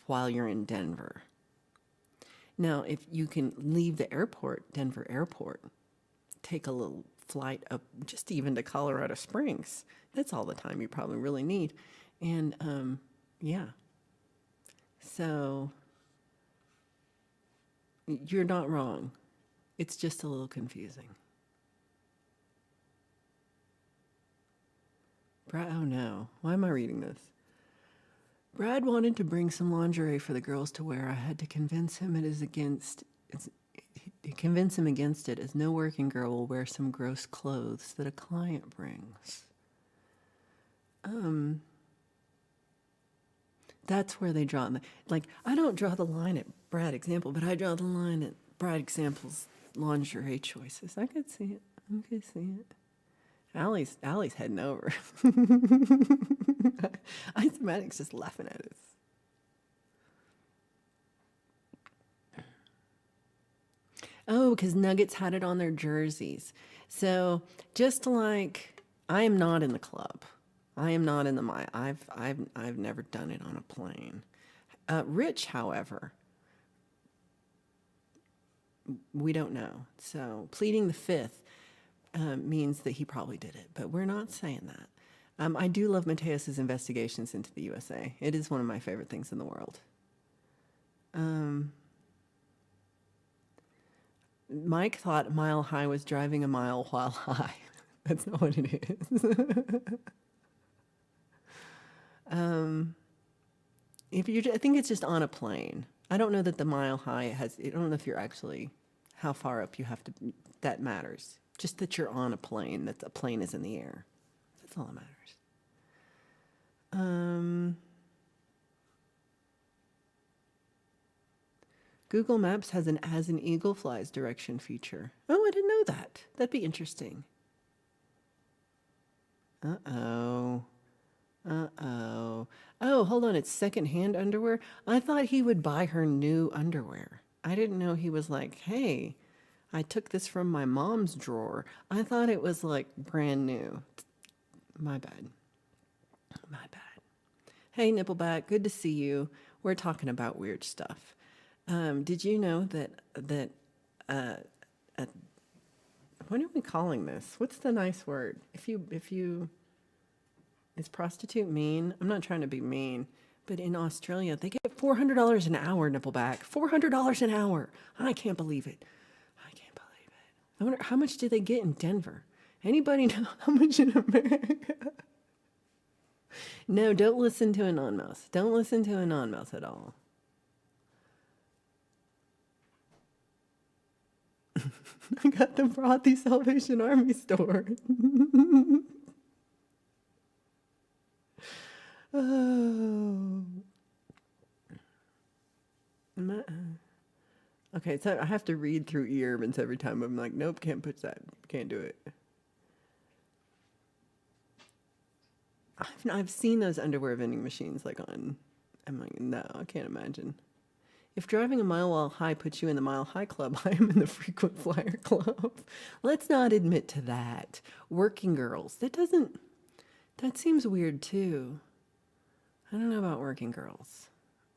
while you're in Denver. Now, if you can leave the airport, Denver Airport, take a little flight up just even to Colorado Springs, that's all the time you probably really need. And, yeah. So, you're not wrong. It's just a little confusing. Brad, oh no, why am I reading this? Brad wanted to bring some lingerie for the girls to wear. I had to convince him convince him against it, as no working girl will wear some gross clothes that a client brings. That's where they draw. Like, I don't draw the line at Brad Example, but I draw the line at Brad Example's lingerie choices. I could see it. Allie's heading over. Isomatics just laughing at us. Oh, because Nuggets had it on their jerseys. So just like, I am not in the club. I am not in the Mile. I've never done it on a plane. Rich, however, we don't know. So pleading the fifth means that he probably did it, but we're not saying that. I do love Mateus's investigations into the USA. It is one of my favorite things in the world. Mike thought Mile High was driving a mile while high. That's not what it is. I think it's just on a plane. I don't know that the Mile High has, I don't know if you're actually, how far up you have to, that matters. Just that you're on a plane, that the plane is in the air. That's all that matters. Google Maps has an as an eagle flies direction feature. Oh, I didn't know that. That'd be interesting. Uh-oh. Oh, hold on. It's secondhand underwear? I thought he would buy her new underwear. I didn't know he was like, hey, I took this from my mom's drawer. I thought it was like brand new. My bad. My bad. Hey, Nippleback, good to see you. We're talking about weird stuff. Did you know that what are we calling this? What's the nice word? If you is prostitute mean? I'm not trying to be mean, but in Australia they get $400 an hour, Nippleback. $400 an hour. I can't believe it. I can't believe it. I wonder how much do they get in Denver? Anybody know how much in America? No, don't listen to a non-mouse. Don't listen to a non-mouse at all. I got them brought the Salvation Army store. Oh. Okay, so I have to read through e-Urbans every time. I'm like, nope, can't put that. Can't do it. I've seen those underwear vending machines like on. I'm like, no, I can't imagine. If driving a mile high puts you in the Mile High Club, I am in the Frequent Flyer Club. Let's not admit to that. Working girls. That seems weird too. I don't know about working girls.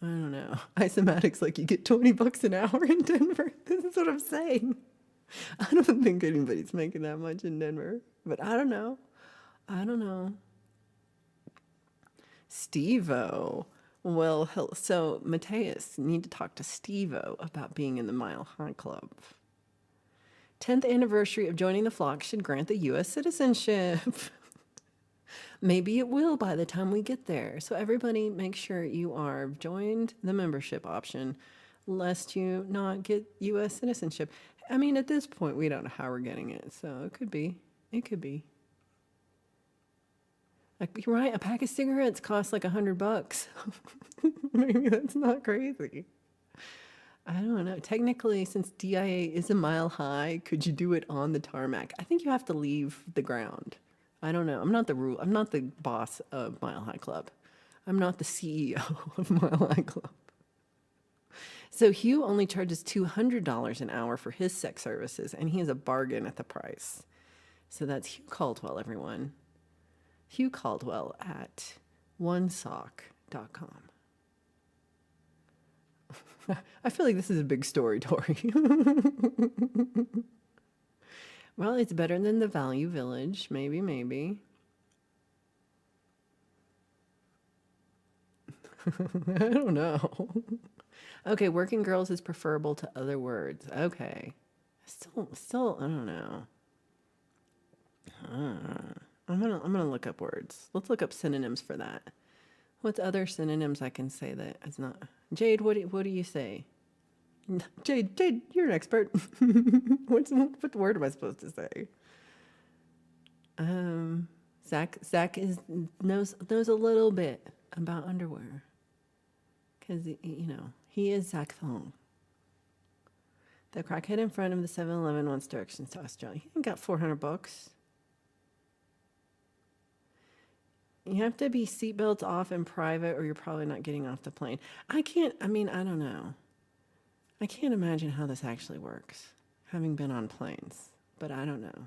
I don't know. Isomatic's like you get $20 an hour in Denver. This is what I'm saying. I don't think anybody's making that much in Denver, but I don't know. Steve-O. Well, so Mateus, need to talk to Steve-O about being in the Mile High Club. 10th anniversary of joining the flock should grant the U.S. citizenship. Maybe it will by the time we get there. So everybody make sure you are joined the membership option, lest you not get U.S. citizenship. I mean, at this point, we don't know how we're getting it, so it could be. It could be. Like, you're right, a pack of cigarettes costs like $100. Maybe that's not crazy. I don't know. Technically, since DIA is a mile high, could you do it on the tarmac? I think you have to leave the ground. I don't know. I'm not the boss of Mile High Club. I'm not the CEO of Mile High Club. So Hugh only charges $200 an hour for his sex services, and he is a bargain at the price. So that's Hugh Caldwell, everyone. Hugh Caldwell at onesock.com. I feel like this is a big story, Tori. Well, it's better than the Value Village. Maybe. I don't know. Okay, working girls is preferable to other words. Okay. Still, I don't know. I'm gonna look up words. Let's look up synonyms for that. What's other synonyms I can say that is not? Jade, what do you say? Jade, you're an expert. What word am I supposed to say? Zach knows a little bit about underwear, because he is Zach Thong. The crackhead in front of the 7-Eleven wants directions to Australia. He ain't got $400. You have to be seatbelts off in private, or you're probably not getting off the plane. I don't know. I can't imagine how this actually works, having been on planes, but I don't know.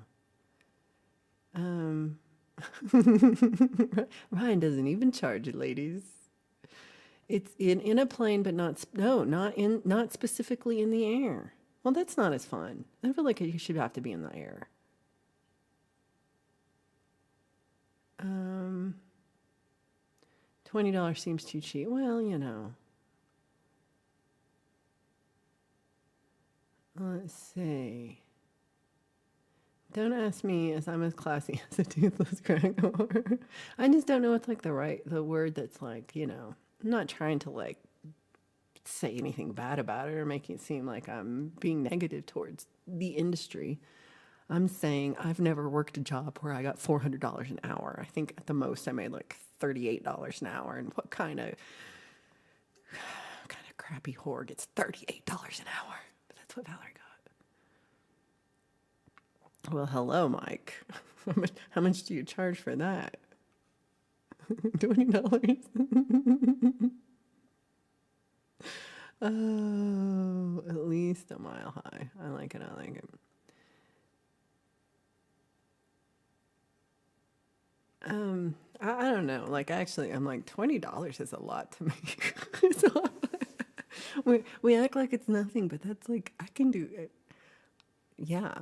Ryan doesn't even charge it, ladies. It's in a plane, but not specifically in the air. Well, that's not as fun. I feel like you should have to be in the air. $20 seems too cheap. Well, let's see. Don't ask me, as I'm as classy as a toothless crack whore. I just don't know what's like the word that's like, I'm not trying to say anything bad about it or make it seem like I'm being negative towards the industry. I'm saying I've never worked a job where I got $400 an hour. I think at the most I made like $38 an hour. And what kind of crappy whore gets $38 an hour? But that's what Valerie got. Well, hello, Mike. How much do you charge for that? $20. Oh, At least a mile high. I like it. I like it. I don't know. Like, actually, I'm like, $20 is a lot to me. So, we act like it's nothing, but that's like, I can do it. Yeah,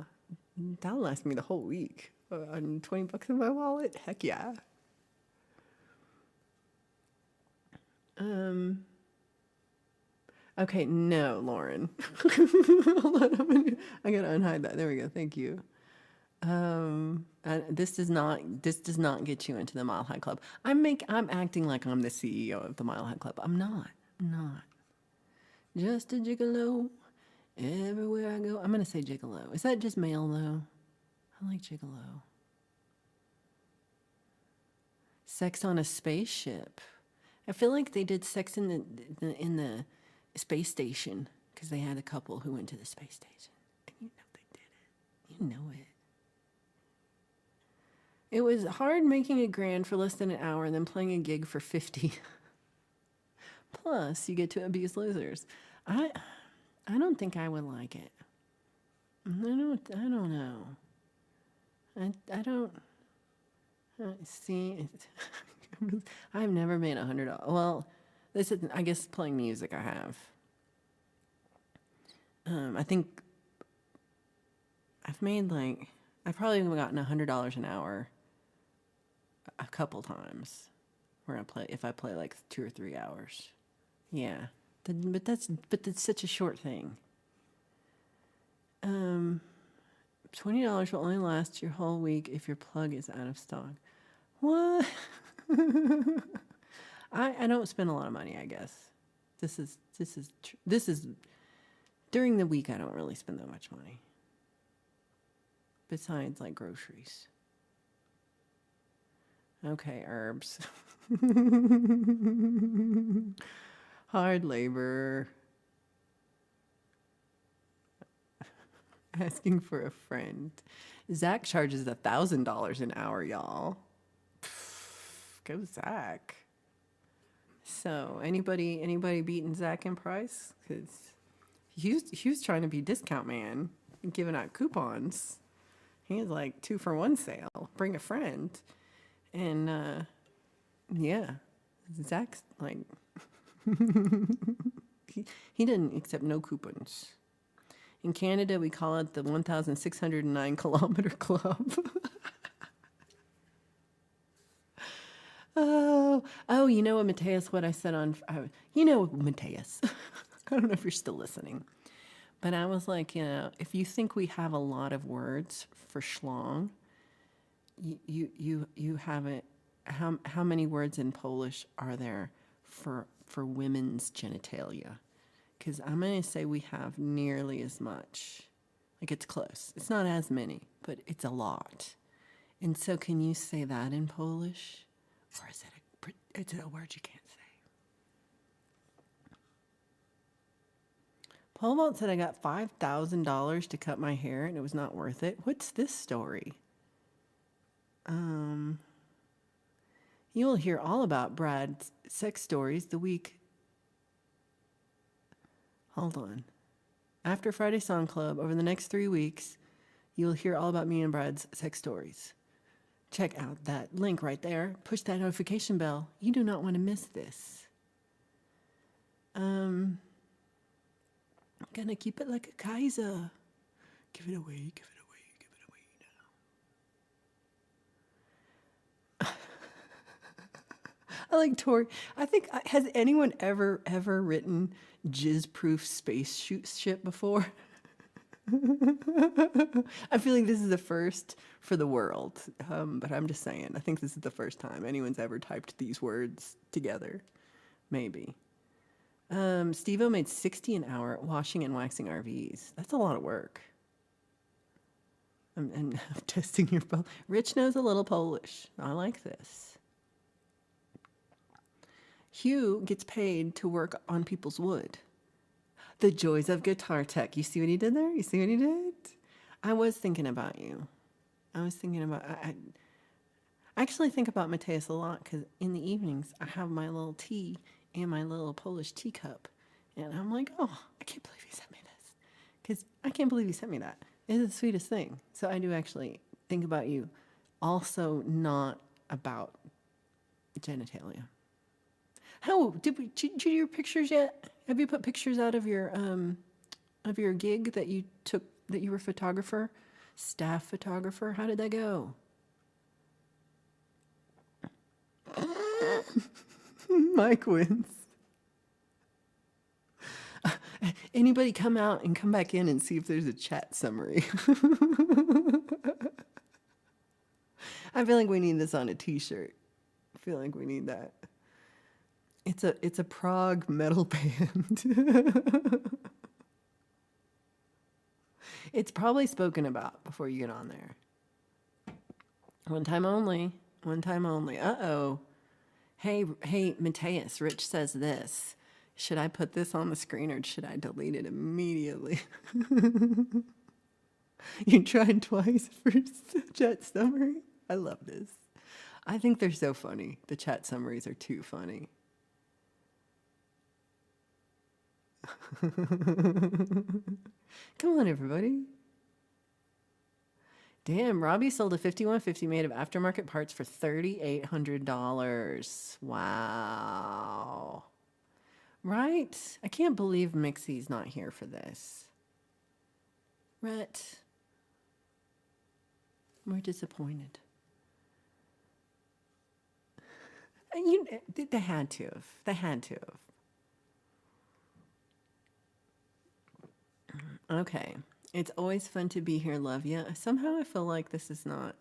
that'll last me the whole week. On $20 in my wallet? Heck yeah. Okay, no, Lauren. Hold on, I gotta unhide that. There we go. Thank you. This does not get you into the Mile High Club. I'm acting like I'm the CEO of the Mile High Club. I'm not. I'm not. Just a gigolo everywhere I go. I'm gonna say gigolo. Is that just male though? I like gigolo. Sex on a spaceship. I feel like they did sex in the space station because they had a couple who went to the space station, and you know they did it. You know it. It was hard making $1,000 for less than an hour and then playing a gig for 50. Plus, you get to abuse losers. I don't think I would like it. I don't know. I don't see. I've never made $100. Well, this is, I guess, playing music. I have. I think I've made I've probably gotten $100 an hour a couple times where if I play like 2 or 3 hours. Yeah. But that's such a short thing. $20 will only last your whole week if your plug is out of stock. What? I don't spend a lot of money, I guess. This is during the week I don't really spend that much money. Besides like groceries. Okay, herbs. Hard labor. Asking for a friend. Zach charges $1,000 an hour, y'all. Go Zach. So anybody beating Zach in price? Because he was trying to be discount man and giving out coupons. He was like 2-for-1 sale. Bring a friend. And yeah, Zach's like he didn't accept no coupons. In Canada, we call it the 1,609 kilometer club. Oh, you know what, Mateus, what I said on, you know, Mateus, I don't know if you're still listening, but I was like, you know, if you think we have a lot of words for schlong, you haven't, how many words in Polish are there for women's genitalia? Because I'm going to say we have nearly as much. Like, it's close. It's not as many, but it's a lot. And so can you say that in Polish? Or is it a word you can't say? Pole Vault said I got $5,000 to cut my hair and it was not worth it. What's this story? You'll hear all about Brad's sex stories the week. Hold on. After Friday Song Club, over the next 3 weeks, you'll hear all about me and Brad's sex stories. Check out that link right there. Push that notification bell. You do not want to miss this. I'm gonna keep it like a Kaiser. Give it away, give it away, give it away now. I like Tori. I think, has anyone ever written jizz-proof space ship before? I feel like this is the first for the world, but I'm just saying. I think this is the first time anyone's ever typed these words together. Maybe. Steve-O made $60 an hour washing and waxing RVs. That's a lot of work. I'm testing your phone. Rich knows a little Polish. I like this. Hugh gets paid to work on people's wood. The joys of guitar tech. You see what he did there? You see what he did? I was thinking about you. I actually think about Mateus a lot because in the evenings I have my little tea and my little Polish teacup. And I'm like, oh, I can't believe he sent me this. I can't believe you sent me that. It's the sweetest thing. So I do actually think about you, also not about genitalia. How did you do your pictures yet? Have you put pictures out of your gig that you took, that you were photographer, staff photographer? How did that go? Mike wins. Anybody come out and come back in and see if there's a chat summary. I feel like we need this on a t-shirt. I feel like we need that. It's a prog metal band. It's probably spoken about before you get on there. One time only. One time only. Uh-oh. Hey, Mateus, Rich says this. Should I put this on the screen or should I delete it immediately? You tried twice for chat summary? I love this. I think they're so funny. The chat summaries are too funny. Come on, everybody. Damn, Robbie sold a 5150 made of aftermarket parts for $3,800. Wow. Right? I can't believe Mixie's not here for this. Rhett, we're disappointed. They had to have. They had to have. Okay. It's always fun to be here, love ya. Somehow I feel like this is not.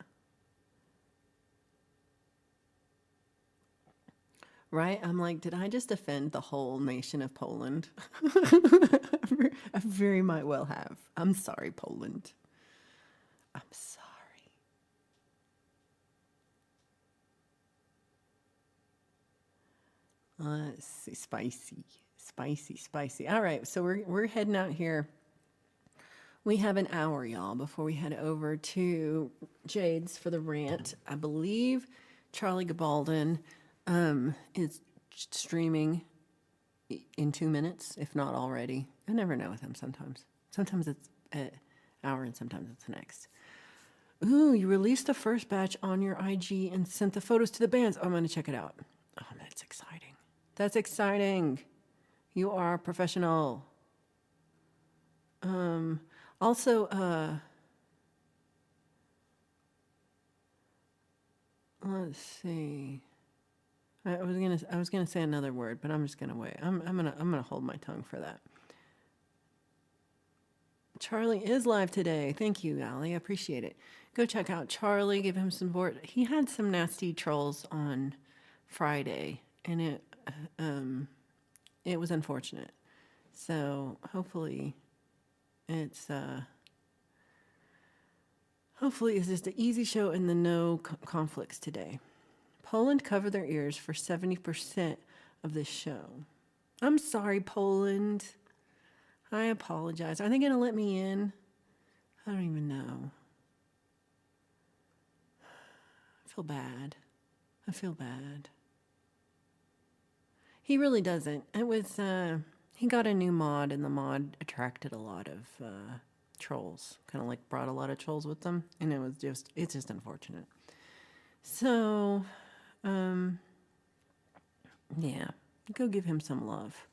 Right? I'm like, did I just offend the whole nation of Poland? I very might well have. I'm sorry, Poland. I'm sorry. Let's see. Spicy. Spicy, spicy. All right, so we're heading out here. We have an hour, y'all, before we head over to Jade's for the rant. I believe Charlie Gabaldon is streaming in 2 minutes, if not already. I never know with him sometimes. Sometimes it's an hour and sometimes it's the next. Ooh, you released the first batch on your IG and sent the photos to the bands. Oh, I'm going to check it out. Oh, that's exciting. That's exciting. You are a professional. Also, let's see. I was gonna say another word, but I'm just gonna wait. I'm gonna hold my tongue for that. Charlie is live today. Thank you, Allie. I appreciate it. Go check out Charlie. Give him some support. He had some nasty trolls on Friday, and it was unfortunate. So hopefully it's just an easy show and the no conflicts today. Poland covered their ears for 70% of this show. I'm sorry, Poland. I apologize. Are they going to let me in? I don't even know. I feel bad. I feel bad. He really doesn't. It was, he got a new mod, and the mod attracted a lot of trolls. Kind of like brought a lot of trolls with them, and it's just unfortunate. So, yeah, go give him some love.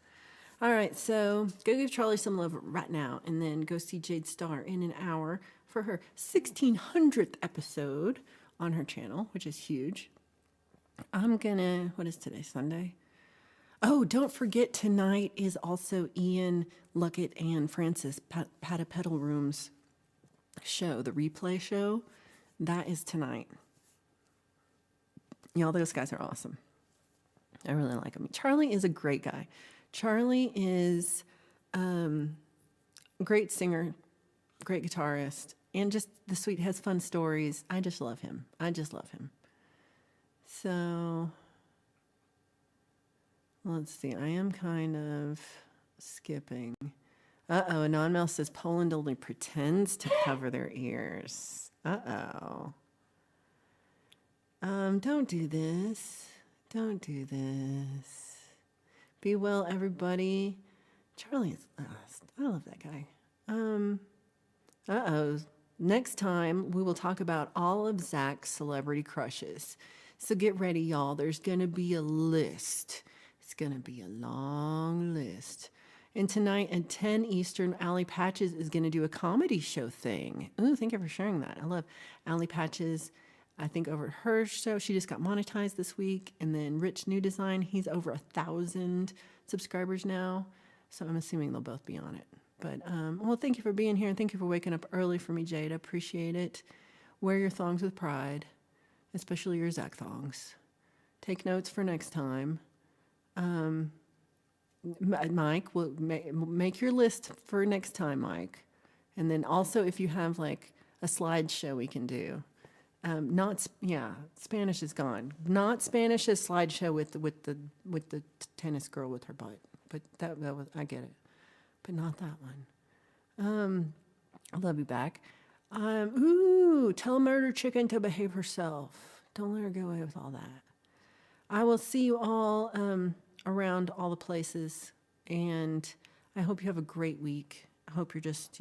All right, so go give Charlie some love right now, and then go see Jade Starr in an hour for her 1600th episode on her channel, which is huge. What is today, Sunday? Oh, don't forget, tonight is also Ian Luckett and Francis Patapedal Room's show, the replay show. That is tonight. Y'all, those guys are awesome. I really like him. Charlie is a great guy. Charlie is a great singer, great guitarist, and just the sweet, has fun stories. I just love him. So, let's see. I am kind of skipping. Uh-oh, Anonmail says Poland only pretends to cover their ears. Uh-oh. Don't do this. Don't do this. Be well, everybody. Charlie is, I love that guy. Uh-oh. Next time, we will talk about all of Zach's celebrity crushes. So get ready, y'all. There's going to be a list. It's going to be a long list. And tonight at 10 Eastern, Allie Patches is going to do a comedy show thing. Ooh, thank you for sharing that. I love Allie Patches. I think over her show, she just got monetized this week. And then Rich New Design, he's over 1,000 subscribers now. So I'm assuming they'll both be on it. But, well, thank you for being here, and thank you for waking up early for me, Jada. Appreciate it. Wear your thongs with pride, especially your Zach thongs. Take notes for next time. Mike, will make your list for next time, Mike. And then also, if you have like a slideshow we can do. Spanish is gone. Not Spanish is slideshow with the tennis girl with her butt. But that was, I get it. But not that one. I love you back. Tell Murder Chicken to behave herself. Don't let her get away with all that. I will see you all around all the places, and I hope you have a great week. I hope you're just,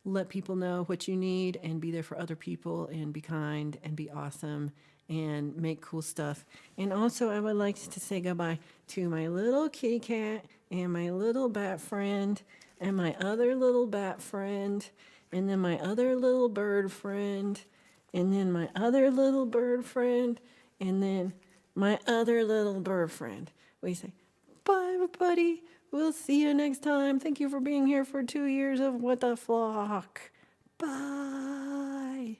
let people know what you need and be there for other people and be kind and be awesome and make cool stuff. And also, I would like to say goodbye to my little kitty cat and my little bat friend and my other little bat friend and then my other little bird friend and then my other little bird friend and then my other little bird friend. We say, bye, everybody. We'll see you next time. Thank you for being here for 2 years of What the Flock. Bye.